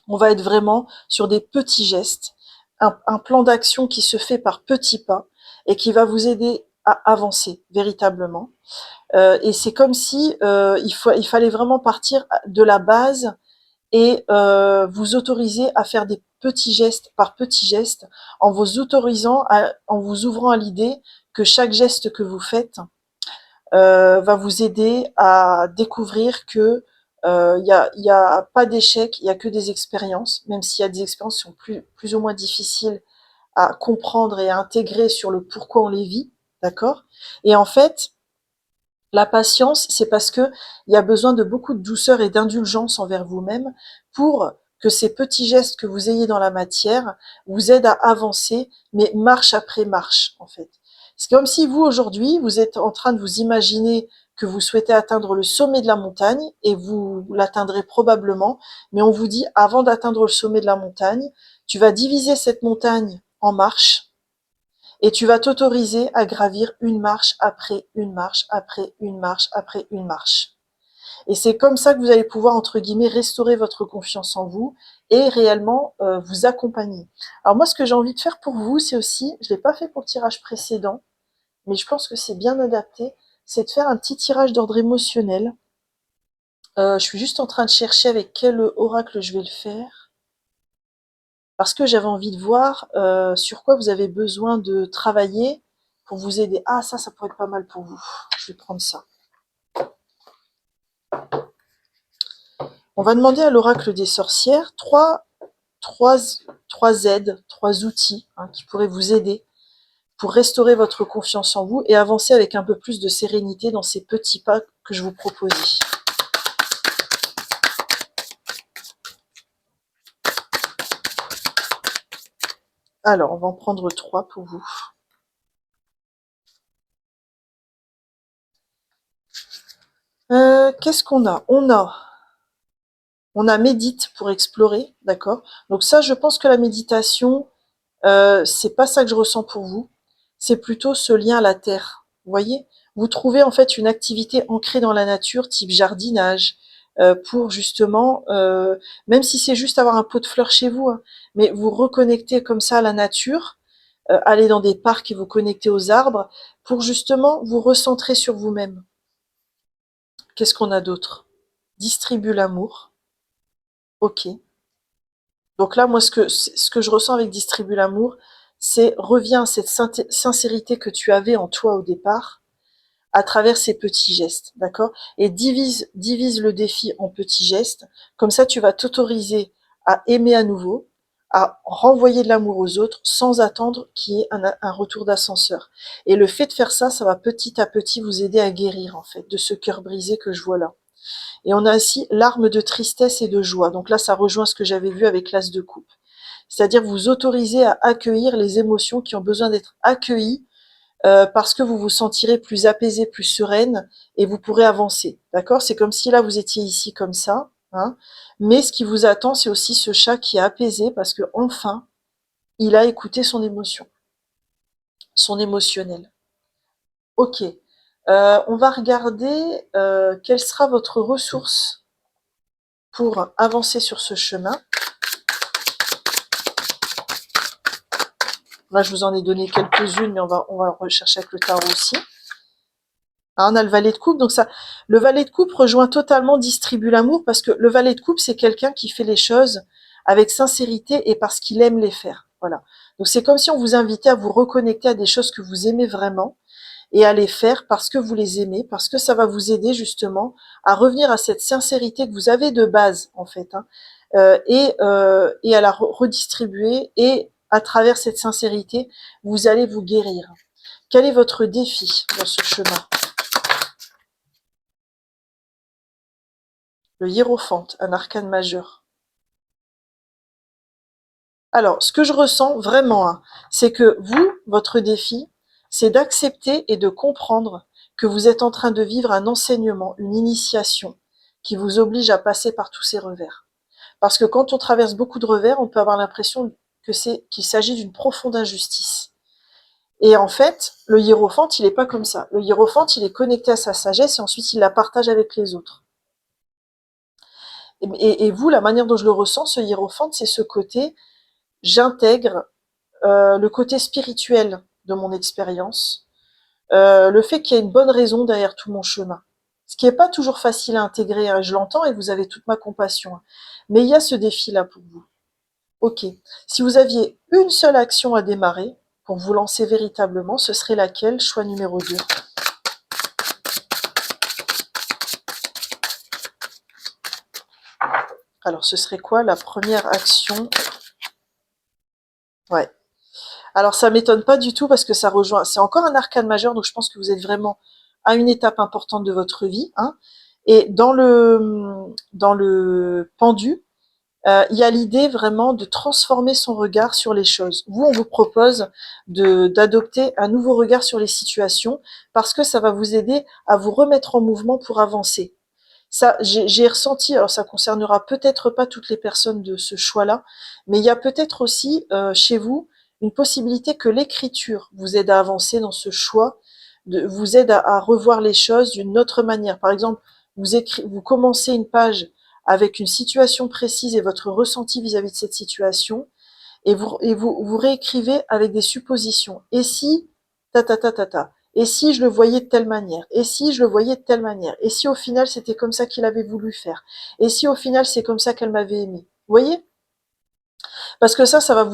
on va être vraiment sur des petits gestes, un plan d'action qui se fait par petits pas et qui va vous aider à avancer véritablement. Et c'est comme si il fallait vraiment partir de la base et vous autoriser à faire des petits gestes par petits gestes, en vous ouvrant à l'idée que chaque geste que vous faites va vous aider à découvrir que y a pas d'échec, il y a que des expériences, même s'il y a des expériences qui sont plus ou moins difficiles à comprendre et à intégrer sur le pourquoi on les vit, d'accord. Et en fait, la patience, c'est parce que il y a besoin de beaucoup de douceur et d'indulgence envers vous-même pour que ces petits gestes que vous ayez dans la matière vous aident à avancer, mais marche après marche, en fait. C'est comme si vous, aujourd'hui, vous êtes en train de vous imaginer que vous souhaitez atteindre le sommet de la montagne, et vous l'atteindrez probablement, mais on vous dit, avant d'atteindre le sommet de la montagne, tu vas diviser cette montagne en marches, et tu vas t'autoriser à gravir une marche après une marche après une marche après une marche. Et c'est comme ça que vous allez pouvoir, entre guillemets, restaurer votre confiance en vous et réellement vous accompagner. Alors moi, ce que j'ai envie de faire pour vous, c'est aussi, je l'ai pas fait pour le tirage précédent, mais je pense que c'est bien adapté, c'est de faire un petit tirage d'ordre émotionnel. Je suis juste en train de chercher avec quel oracle je vais le faire, parce que j'avais envie de voir sur quoi vous avez besoin de travailler pour vous aider. Ah, ça pourrait être pas mal pour vous. Je vais prendre ça. On va demander à l'oracle des sorcières trois, trois aides, trois outils qui pourraient vous aider pour restaurer votre confiance en vous et avancer avec un peu plus de sérénité dans ces petits pas que je vous proposais. Alors, on va en prendre trois pour vous. Qu'est-ce qu'on a? On a médite pour explorer, d'accord? Donc ça, je pense que la méditation, c'est pas ça que je ressens pour vous. C'est plutôt ce lien à la terre. Vous voyez? Vous trouvez en fait une activité ancrée dans la nature, type jardinage, pour justement, même si c'est juste avoir un pot de fleurs chez vous, hein, mais vous reconnecter comme ça à la nature, aller dans des parcs et vous connecter aux arbres, pour justement vous recentrer sur vous-même. Qu'est-ce qu'on a d'autre? Distribue l'amour. Ok. Donc là, moi, ce que je ressens avec Distribue l'amour, c'est reviens à cette sincérité que tu avais en toi au départ, à travers ces petits gestes, d'accord? Et divise le défi en petits gestes. Comme ça, tu vas t'autoriser à aimer à nouveau, à renvoyer de l'amour aux autres sans attendre qu'il y ait un retour d'ascenseur. Et le fait de faire ça, ça va petit à petit vous aider à guérir, en fait, de ce cœur brisé que je vois là. Et on a aussi l'arme de tristesse et de joie. Donc là, ça rejoint ce que j'avais vu avec l'as de coupe. C'est-à-dire vous autoriser à accueillir les émotions qui ont besoin d'être accueillies parce que vous vous sentirez plus apaisé, plus sereine et vous pourrez avancer. D'accord? C'est comme si là vous étiez ici comme ça, hein, mais ce qui vous attend, c'est aussi ce chat qui est apaisé parce que enfin, il a écouté son émotion, son émotionnel. Ok. On va regarder quelle sera votre ressource pour avancer sur ce chemin. Là, je vous en ai donné quelques-unes, mais on va rechercher avec le tarot aussi. Ah, on a le valet de coupe, donc ça, le valet de coupe rejoint totalement Distribue l'amour, parce que le valet de coupe, c'est quelqu'un qui fait les choses avec sincérité et parce qu'il aime les faire. Voilà. Donc c'est comme si on vous invitait à vous reconnecter à des choses que vous aimez vraiment et à les faire parce que vous les aimez, parce que ça va vous aider justement à revenir à cette sincérité que vous avez de base, en fait, hein, et à la redistribuer, et à travers cette sincérité, vous allez vous guérir. Quel est votre défi dans ce chemin? Le hiérophante, un arcane majeur. Alors, ce que je ressens vraiment, hein, c'est que vous, votre défi, c'est d'accepter et de comprendre que vous êtes en train de vivre un enseignement, une initiation qui vous oblige à passer par tous ces revers. Parce que quand on traverse beaucoup de revers, on peut avoir l'impression qu'il s'agit d'une profonde injustice. Et en fait, le hiérophante, il est pas comme ça. Le hiérophante, il est connecté à sa sagesse et ensuite il la partage avec les autres. Et vous, la manière dont je le ressens, ce hiérophante, c'est ce côté, j'intègre le côté spirituel de mon expérience, le fait qu'il y a une bonne raison derrière tout mon chemin. Ce qui n'est pas toujours facile à intégrer, hein, je l'entends et vous avez toute ma compassion. Hein. Mais il y a ce défi-là pour vous. Ok. Si vous aviez une seule action à démarrer pour vous lancer véritablement, ce serait laquelle? Choix numéro 2. Alors, ce serait quoi la première action? Ouais. Alors, ça m'étonne pas du tout parce que ça rejoint. C'est encore un arcane majeur, donc je pense que vous êtes vraiment à une étape importante de votre vie. Hein. Et dans le pendu, il y a l'idée vraiment de transformer son regard sur les choses. Vous, on vous propose d'adopter un nouveau regard sur les situations parce que ça va vous aider à vous remettre en mouvement pour avancer. Ça, j'ai ressenti, alors ça concernera peut-être pas toutes les personnes de ce choix-là, mais il y a peut-être aussi chez vous une possibilité que l'écriture vous aide à avancer dans ce choix, vous aide à revoir les choses d'une autre manière. Par exemple, vous commencez une page avec une situation précise et votre ressenti vis-à-vis de cette situation, et vous réécrivez avec des suppositions. Et si, ta ta ta ta ta. Et si je le voyais de telle manière? Et si je le voyais de telle manière? Et si au final c'était comme ça qu'il avait voulu faire? Et si au final c'est comme ça qu'elle m'avait aimé? Vous voyez? Parce que ça va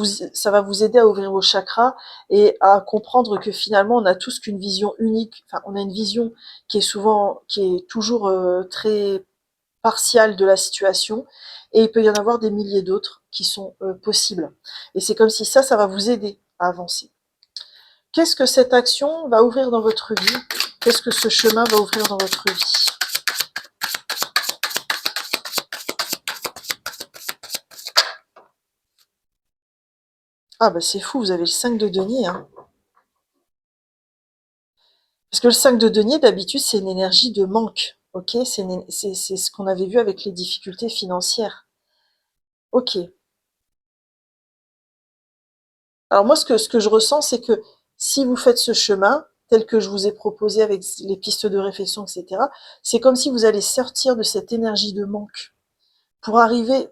vous aider à ouvrir vos chakras et à comprendre que finalement on a tous qu'une vision unique. Enfin, on a une vision qui est toujours très partiale de la situation, et il peut y en avoir des milliers d'autres qui sont possibles. Et c'est comme si ça va vous aider à avancer. Qu'est-ce que cette action va ouvrir dans votre vie? Qu'est-ce que ce chemin va ouvrir dans votre vie? Ah bah c'est fou, vous avez le 5 de denier. Hein. Parce que le 5 de denier, d'habitude, c'est une énergie de manque. Ok, c'est ce qu'on avait vu avec les difficultés financières. Ok. Alors moi, ce que je ressens, c'est que si vous faites ce chemin, tel que je vous ai proposé avec les pistes de réflexion, etc., c'est comme si vous allez sortir de cette énergie de manque pour arriver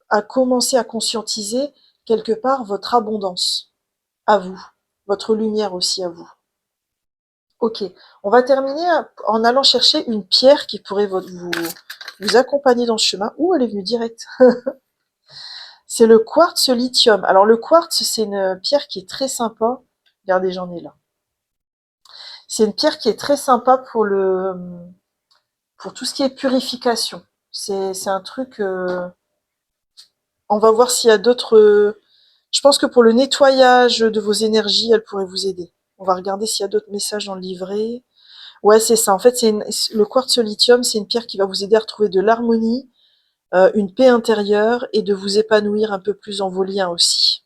à commencer à conscientiser quelque part votre abondance à vous, votre lumière aussi à vous. Ok, on va terminer en allant chercher une pierre qui pourrait vous accompagner dans ce chemin. Ouh, elle est venue direct. C'est le quartz lithium. Alors le quartz, c'est une pierre qui est très sympa. Regardez, j'en ai là. C'est une pierre qui est très sympa pour tout ce qui est purification. C'est un truc. On va voir s'il y a d'autres. Je pense que pour le nettoyage de vos énergies, elle pourrait vous aider. On va regarder s'il y a d'autres messages dans le livret. Ouais, c'est ça. En fait, le quartz lithium, c'est une pierre qui va vous aider à retrouver de l'harmonie, une paix intérieure et de vous épanouir un peu plus dans vos liens aussi.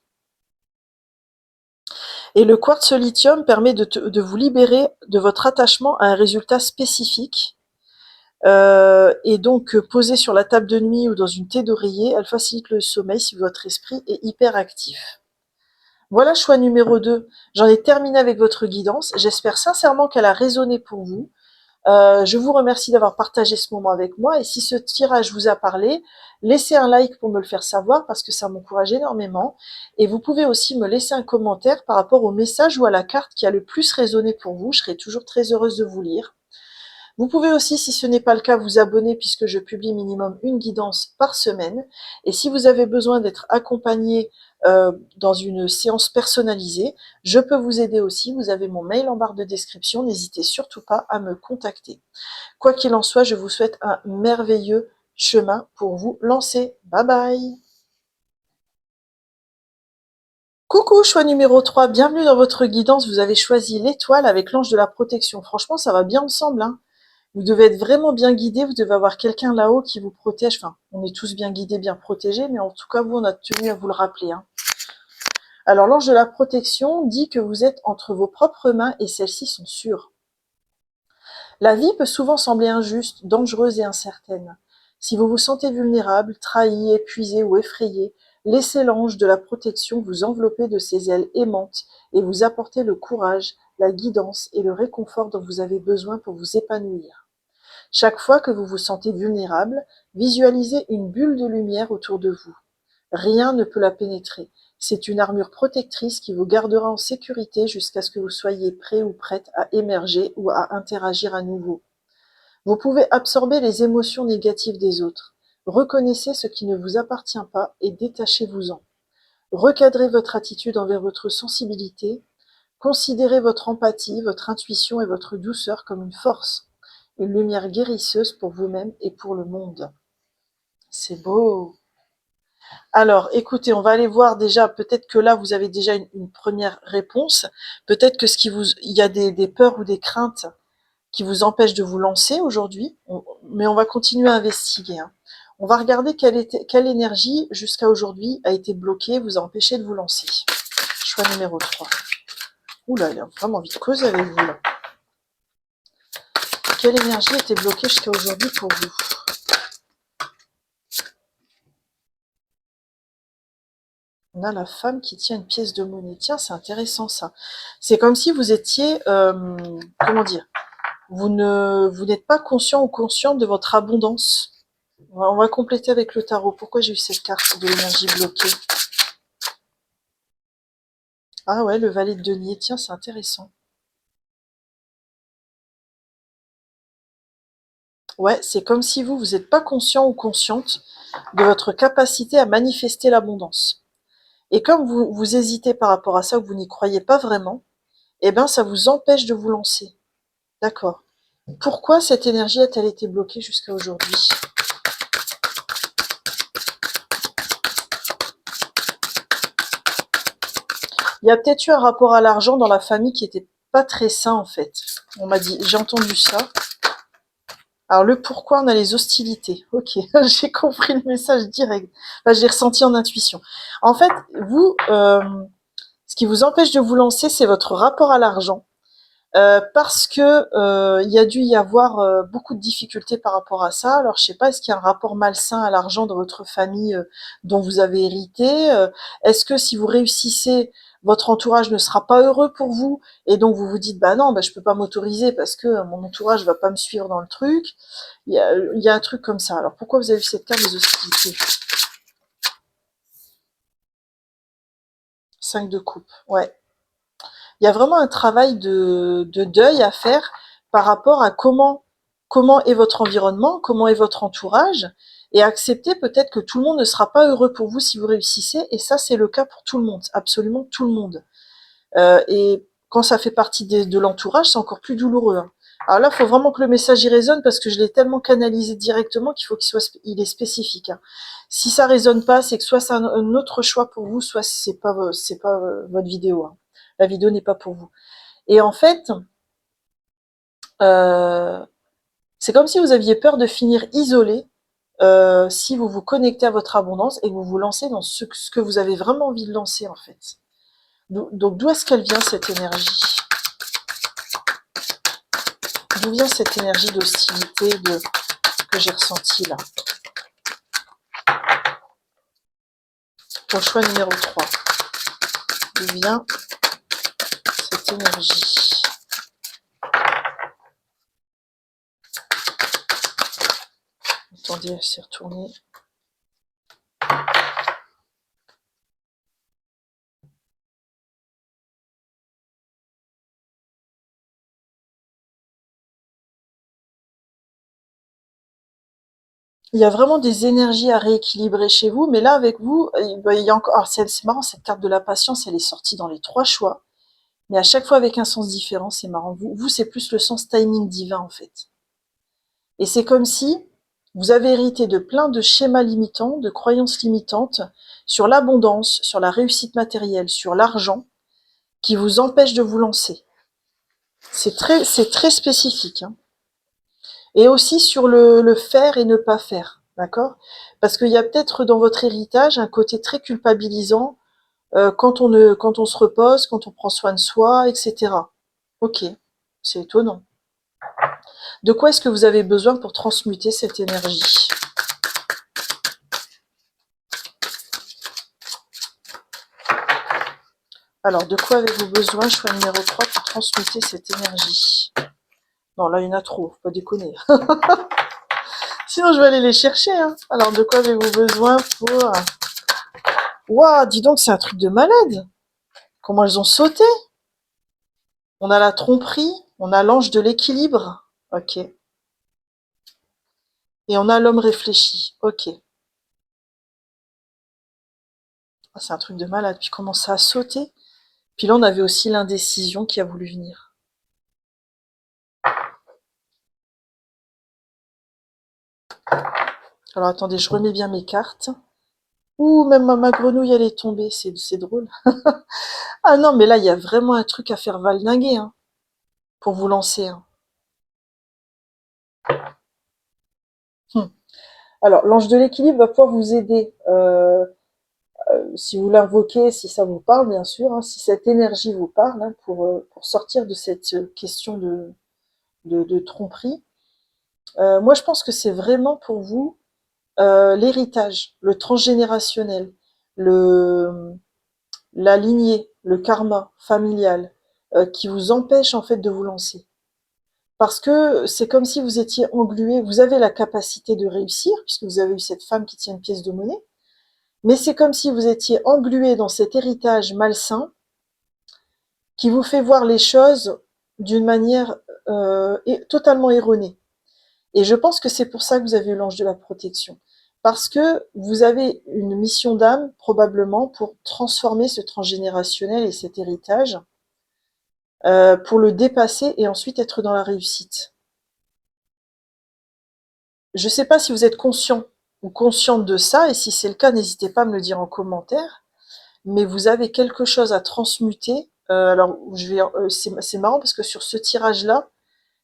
Et le quartz lithium permet de vous libérer de votre attachement à un résultat spécifique. Et donc, posée sur la table de nuit ou dans une thé d'oreiller, elle facilite le sommeil si votre esprit est hyper actif. Voilà, choix numéro 2. J'en ai terminé avec votre guidance. J'espère sincèrement qu'elle a résonné pour vous. Je vous remercie d'avoir partagé ce moment avec moi, et si ce tirage vous a parlé, laissez un like pour me le faire savoir parce que ça m'encourage énormément, et vous pouvez aussi me laisser un commentaire par rapport au message ou à la carte qui a le plus résonné pour vous. Je serai toujours très heureuse de vous lire. Vous pouvez aussi, si ce n'est pas le cas, vous abonner puisque je publie minimum une guidance par semaine. Et si vous avez besoin d'être accompagné dans une séance personnalisée, je peux vous aider aussi. Vous avez mon mail en barre de description. N'hésitez surtout pas à me contacter. Quoi qu'il en soit, je vous souhaite un merveilleux chemin pour vous lancer. Bye bye! Coucou, choix numéro 3. Bienvenue dans votre guidance. Vous avez choisi l'étoile avec l'ange de la protection. Franchement, ça va bien ensemble, hein. Vous devez être vraiment bien guidé, vous devez avoir quelqu'un là-haut qui vous protège. Enfin, on est tous bien guidés, bien protégés, mais en tout cas, vous, on a tenu à vous le rappeler, hein. Alors, l'ange de la protection dit que vous êtes entre vos propres mains et celles-ci sont sûres. La vie peut souvent sembler injuste, dangereuse et incertaine. Si vous vous sentez vulnérable, trahi, épuisé ou effrayé, laissez l'ange de la protection vous envelopper de ses ailes aimantes et vous apporter le courage, la guidance et le réconfort dont vous avez besoin pour vous épanouir. Chaque fois que vous vous sentez vulnérable, visualisez une bulle de lumière autour de vous. Rien ne peut la pénétrer. C'est une armure protectrice qui vous gardera en sécurité jusqu'à ce que vous soyez prêt ou prête à émerger ou à interagir à nouveau. Vous pouvez absorber les émotions négatives des autres. Reconnaissez ce qui ne vous appartient pas et détachez-vous-en. Recadrez votre attitude envers votre sensibilité. Considérez votre empathie, votre intuition et votre douceur comme une force, une lumière guérisseuse pour vous-même et pour le monde. C'est beau. Alors, écoutez, on va aller voir déjà, peut-être que là, vous avez déjà une première réponse. Peut-être que il y a des peurs ou des craintes qui vous empêchent de vous lancer aujourd'hui, mais on va continuer à investiguer, hein. On va regarder quelle énergie, jusqu'à aujourd'hui, a été bloquée, vous a empêché de vous lancer. Choix numéro 3. Oula, il a vraiment envie de causer avec vous, là. Quelle énergie était bloquée jusqu'à aujourd'hui pour vous? On a la femme qui tient une pièce de monnaie. Tiens, c'est intéressant ça. C'est comme si vous étiez, comment dire, vous n'êtes pas conscient ou consciente de votre abondance. On va compléter avec le tarot. Pourquoi j'ai eu cette carte de l'énergie bloquée? Ah ouais, le valet de denier. Tiens, c'est intéressant. Ouais, c'est comme si vous n'êtes pas conscient ou consciente de votre capacité à manifester l'abondance. Et comme vous hésitez par rapport à ça, ou vous n'y croyez pas vraiment, eh ben, ça vous empêche de vous lancer. D'accord. Pourquoi cette énergie a-t-elle été bloquée jusqu'à aujourd'hui? Il y a peut-être eu un rapport à l'argent dans la famille qui était pas très sain, en fait. On m'a dit, j'ai entendu ça. Alors le pourquoi, on a les hostilités. Ok, j'ai compris le message direct. Enfin, je l'ai ressenti en intuition. En fait, vous, ce qui vous empêche de vous lancer, c'est votre rapport à l'argent. Parce que il y a dû y avoir beaucoup de difficultés par rapport à ça. Alors je sais pas, est-ce qu'il y a un rapport malsain à l'argent dans votre famille dont vous avez hérité? Est-ce que si vous réussissez, votre entourage ne sera pas heureux pour vous et donc vous vous dites bah non, bah je peux pas m'autoriser parce que mon entourage va pas me suivre dans le truc. Il y a un truc comme ça. Alors pourquoi vous avez vu cette carte des hostilités? 5 de coupe. Ouais. Il y a vraiment un travail de deuil à faire par rapport à comment est votre environnement, comment est votre entourage, et accepter peut-être que tout le monde ne sera pas heureux pour vous si vous réussissez, et ça c'est le cas pour tout le monde, absolument tout le monde. Et quand ça fait partie de l'entourage, c'est encore plus douloureux, hein. Alors là, il faut vraiment que le message y résonne parce que je l'ai tellement canalisé directement qu'il faut il est spécifique, hein. Si ça résonne pas, c'est que soit c'est un autre choix pour vous, soit c'est pas votre vidéo, hein. La vidéo n'est pas pour vous. Et en fait, euh, c'est comme si vous aviez peur de finir isolé si vous vous connectez à votre abondance et que vous vous lancez dans ce que vous avez vraiment envie de lancer en fait. Donc d'où est-ce qu'elle vient cette énergie? D'où vient cette énergie d'hostilité que j'ai ressentie là? Pour le choix numéro 3. D'où vient cette énergie? Attendez, elle s'est retournée. Il y a vraiment des énergies à rééquilibrer chez vous, mais là avec vous, il y a encore. Alors c'est marrant, cette carte de la patience, elle est sortie dans les 3 choix, mais à chaque fois avec un sens différent, c'est marrant. Vous c'est plus le sens timing divin en fait. Et c'est comme si vous avez hérité de plein de schémas limitants, de croyances limitantes sur l'abondance, sur la réussite matérielle, sur l'argent, qui vous empêchent de vous lancer. C'est très spécifique, hein. Et aussi sur le faire et ne pas faire, d'accord? Parce qu'il y a peut-être dans votre héritage un côté très culpabilisant quand on se repose, quand on prend soin de soi, etc. Ok, c'est étonnant. De quoi est-ce que vous avez besoin pour transmuter cette énergie? Alors, de quoi avez-vous besoin, choix numéro 3, pour transmuter cette énergie? Non, là, il y en a trop, faut pas déconner. Sinon, je vais aller les chercher, hein. Alors, de quoi avez-vous besoin pour... Waouh, dis donc, c'est un truc de malade. Comment elles ont sauté? On a la tromperie, on a l'ange de l'équilibre. Ok. Et on a l'homme réfléchi. Ok. Ah, c'est un truc de malade. Puis comment ça a sauté? Puis là, on avait aussi l'indécision qui a voulu venir. Alors, attendez, je remets bien mes cartes. Ouh, même ma grenouille, elle est tombée. C'est drôle. Ah non, mais là, il y a vraiment un truc à faire valdinguer, hein, pour vous lancer, hein. Hum. Alors, l'ange de l'équilibre va pouvoir vous aider. Si vous l'invoquez, si ça vous parle, bien sûr, hein, si cette énergie vous parle, hein, pour sortir de cette question de tromperie. Moi, je pense que c'est vraiment pour vous l'héritage, le transgénérationnel, le, la lignée, le karma familial, qui vous empêche en fait de vous lancer. Parce que c'est comme si vous étiez englué, vous avez la capacité de réussir, puisque vous avez eu cette femme qui tient une pièce de monnaie, mais c'est comme si vous étiez englué dans cet héritage malsain qui vous fait voir les choses d'une manière totalement erronée. Et je pense que c'est pour ça que vous avez eu l'ange de la protection. Parce que vous avez une mission d'âme, probablement, pour transformer ce transgénérationnel et cet héritage, pour le dépasser et ensuite être dans la réussite. Je ne sais pas si vous êtes conscient ou consciente de ça, et si c'est le cas, n'hésitez pas à me le dire en commentaire, mais vous avez quelque chose à transmuter. Alors, c'est marrant parce que sur ce tirage-là,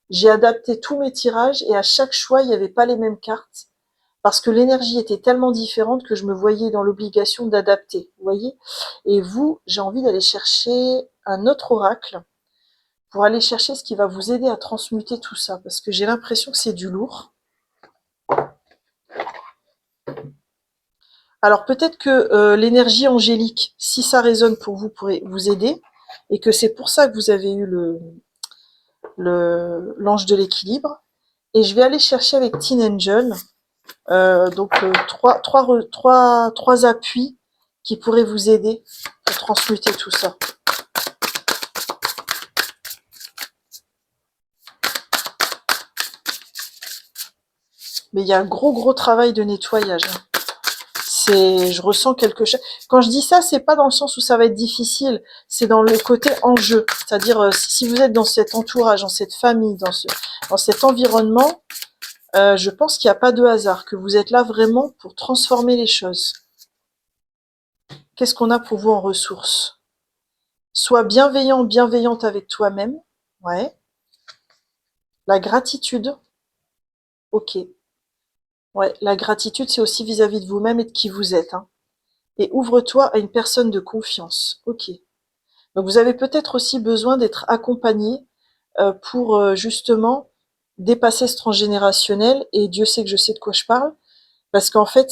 j'ai adapté tous mes tirages et à chaque choix, il n'y avait pas les mêmes cartes parce que l'énergie était tellement différente que je me voyais dans l'obligation d'adapter, vous voyez. Et vous, j'ai envie d'aller chercher un autre oracle pour aller chercher ce qui va vous aider à transmuter tout ça, parce que j'ai l'impression que c'est du lourd. Alors peut-être que l'énergie angélique, si ça résonne pour vous, pourrait vous aider, et que c'est pour ça que vous avez eu l'ange de l'équilibre. Et je vais aller chercher avec Teen Angel, trois appuis qui pourraient vous aider pour transmuter tout ça. Mais il y a un gros travail de nettoyage. Je ressens quelque chose. Quand je dis ça, c'est pas dans le sens où ça va être difficile, c'est dans le côté enjeu. C'est-à-dire, si vous êtes dans cet entourage, dans cette famille, dans cet environnement, je pense qu'il n'y a pas de hasard, que vous êtes là vraiment pour transformer les choses. Qu'est-ce qu'on a pour vous en ressources? Sois bienveillant, bienveillante avec toi-même. Ouais. La gratitude. Ok. Ouais. La gratitude, c'est aussi vis-à-vis de vous-même et de qui vous êtes, hein. Et ouvre-toi à une personne de confiance. Ok. Donc vous avez peut-être aussi besoin d'être accompagné pour justement dépasser ce transgénérationnel. Et Dieu sait que je sais de quoi je parle. Parce qu'en fait,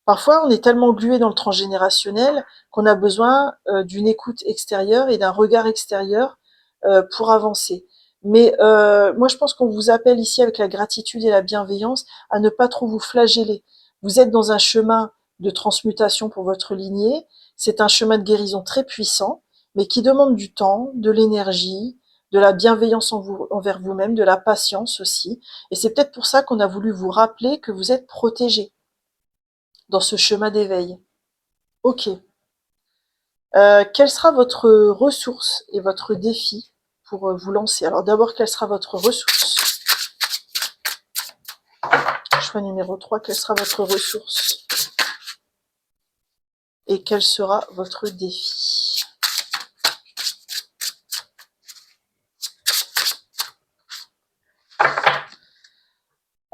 parfois on est tellement glué dans le transgénérationnel qu'on a besoin d'une écoute extérieure et d'un regard extérieur pour avancer. Mais moi, je pense qu'on vous appelle ici avec la gratitude et la bienveillance à ne pas trop vous flageller. Vous êtes dans un chemin de transmutation pour votre lignée. C'est un chemin de guérison très puissant, mais qui demande du temps, de l'énergie, de la bienveillance envers vous-même, de la patience aussi. Et c'est peut-être pour ça qu'on a voulu vous rappeler que vous êtes protégé dans ce chemin d'éveil. Ok. Quelle sera votre ressource et votre défi pour vous lancer? Alors d'abord, quelle sera votre ressource? Choix numéro 3, quelle sera votre ressource? Et quel sera votre défi?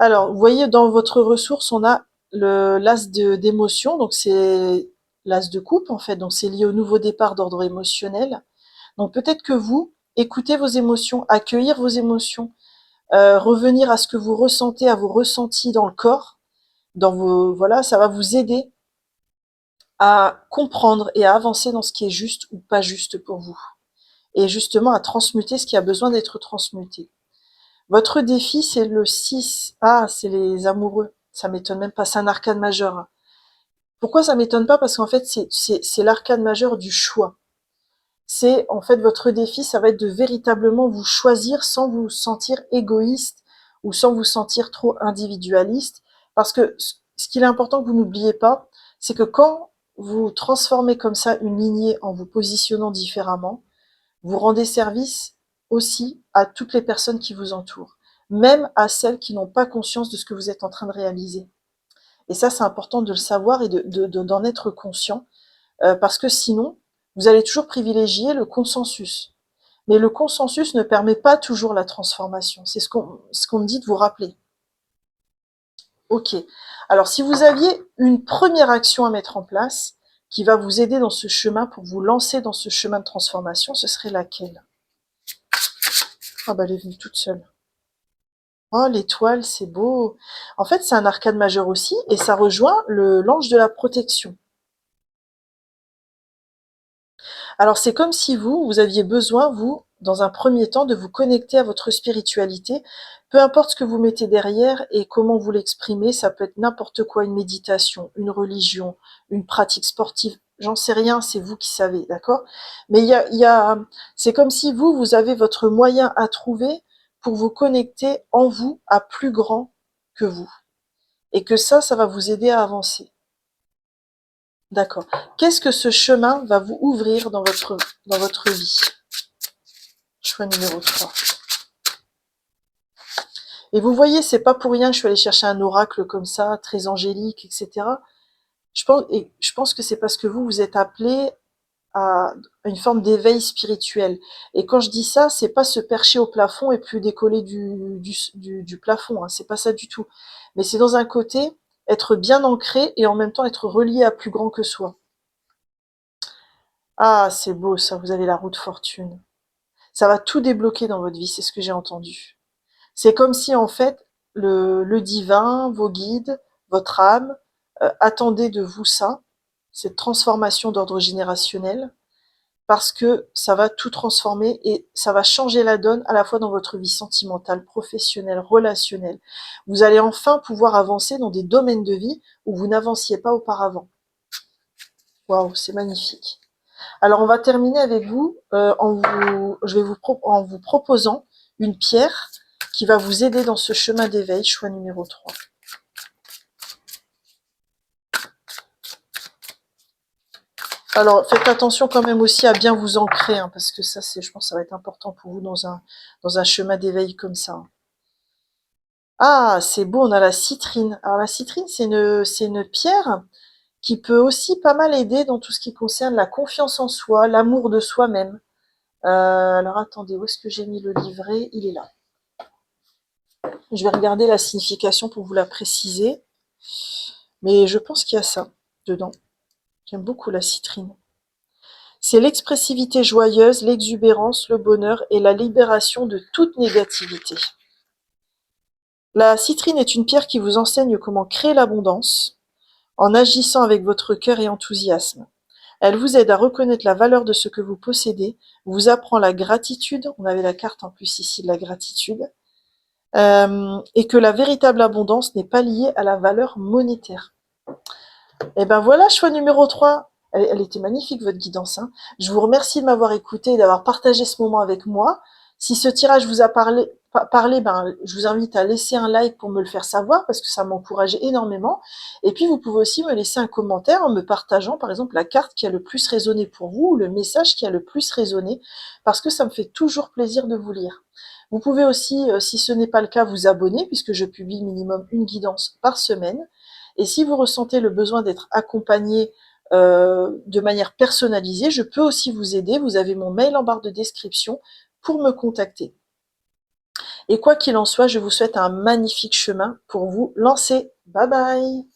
Alors, vous voyez, dans votre ressource, on a l'as d'émotion, donc c'est l'as de coupe, en fait, donc c'est lié au nouveau départ d'ordre émotionnel. Donc peut-être que vous, écoutez vos émotions, accueillir vos émotions, revenir à ce que vous ressentez, à vos ressentis dans le corps, dans vos, voilà, ça va vous aider à comprendre et à avancer dans ce qui est juste ou pas juste pour vous. Et justement à transmuter ce qui a besoin d'être transmuté. Votre défi, c'est le 6. Ah, c'est les amoureux. Ça m'étonne même pas, c'est un arcane majeur. Pourquoi ça m'étonne pas? Parce qu'en fait, c'est l'arcane majeur du choix. C'est en fait votre défi, ça va être de véritablement vous choisir sans vous sentir égoïste ou sans vous sentir trop individualiste. Parce que ce qu'il est important que vous n'oubliez pas, c'est que quand vous transformez comme ça une lignée en vous positionnant différemment, vous rendez service aussi à toutes les personnes qui vous entourent, même à celles qui n'ont pas conscience de ce que vous êtes en train de réaliser. Et ça, c'est important de le savoir et d'en être conscient, parce que sinon, vous allez toujours privilégier le consensus. Mais le consensus ne permet pas toujours la transformation. C'est ce qu'on me dit de vous rappeler. Ok. Alors, si vous aviez une première action à mettre en place qui va vous aider dans ce chemin pour vous lancer dans ce chemin de transformation, ce serait laquelle? Ah bah, elle est venue toute seule. Oh, l'étoile, c'est beau. En fait, c'est un arcane majeur aussi, et ça rejoint l'ange de la protection. Alors, c'est comme si vous aviez besoin, vous, dans un premier temps, de vous connecter à votre spiritualité. Peu importe ce que vous mettez derrière et comment vous l'exprimez, ça peut être n'importe quoi, une méditation, une religion, une pratique sportive, j'en sais rien, c'est vous qui savez, d'accord? Mais c'est comme si vous avez votre moyen à trouver pour vous connecter en vous à plus grand que vous. Et que ça va vous aider à avancer. D'accord. Qu'est-ce que ce chemin va vous ouvrir dans votre vie? Choix numéro 3. Et vous voyez, c'est pas pour rien que je suis allée chercher un oracle comme ça, très angélique, etc. Je pense que c'est parce que vous êtes appelé à une forme d'éveil spirituel. Et quand je dis ça, c'est pas se percher au plafond et plus décoller du plafond, hein, c'est pas ça du tout. Mais c'est dans un côté, être bien ancré et en même temps être relié à plus grand que soi. Ah, c'est beau ça, vous avez la roue de fortune. Ça va tout débloquer dans votre vie, c'est ce que j'ai entendu. C'est comme si en fait le divin, vos guides, votre âme attendaient de vous ça, cette transformation d'ordre générationnel, parce que ça va tout transformer et ça va changer la donne à la fois dans votre vie sentimentale, professionnelle, relationnelle. Vous allez enfin pouvoir avancer dans des domaines de vie où vous n'avanciez pas auparavant. Waouh, c'est magnifique. Alors on va terminer avec vous, en vous proposant une pierre qui va vous aider dans ce chemin d'éveil, choix numéro 3. Alors faites attention quand même aussi à bien vous ancrer, hein, parce que ça, je pense que ça va être important pour vous dans un chemin d'éveil comme ça. Ah, c'est beau, on a la citrine. Alors la citrine, c'est une pierre qui peut aussi pas mal aider dans tout ce qui concerne la confiance en soi, l'amour de soi-même. Alors attendez, où est-ce que j'ai mis le livret? Il est là. Je vais regarder la signification pour vous la préciser. Mais je pense qu'il y a ça dedans. J'aime beaucoup la citrine. C'est l'expressivité joyeuse, l'exubérance, le bonheur et la libération de toute négativité. La citrine est une pierre qui vous enseigne comment créer l'abondance en agissant avec votre cœur et enthousiasme. Elle vous aide à reconnaître la valeur de ce que vous possédez, vous apprend la gratitude, on avait la carte en plus ici de la gratitude, et que la véritable abondance n'est pas liée à la valeur monétaire. Et ben voilà, choix numéro 3. Elle était magnifique, votre guidance, hein. Je vous remercie de m'avoir écouté et d'avoir partagé ce moment avec moi. Si ce tirage vous a parlé, ben, je vous invite à laisser un like pour me le faire savoir parce que ça m'encourage énormément. Et puis, vous pouvez aussi me laisser un commentaire en me partageant, par exemple, la carte qui a le plus résonné pour vous ou le message qui a le plus résonné parce que ça me fait toujours plaisir de vous lire. Vous pouvez aussi, si ce n'est pas le cas, vous abonner puisque je publie minimum une guidance par semaine. Et si vous ressentez le besoin d'être accompagné de manière personnalisée, je peux aussi vous aider. Vous avez mon mail en barre de description pour me contacter. Et quoi qu'il en soit, je vous souhaite un magnifique chemin pour vous lancer. Bye bye!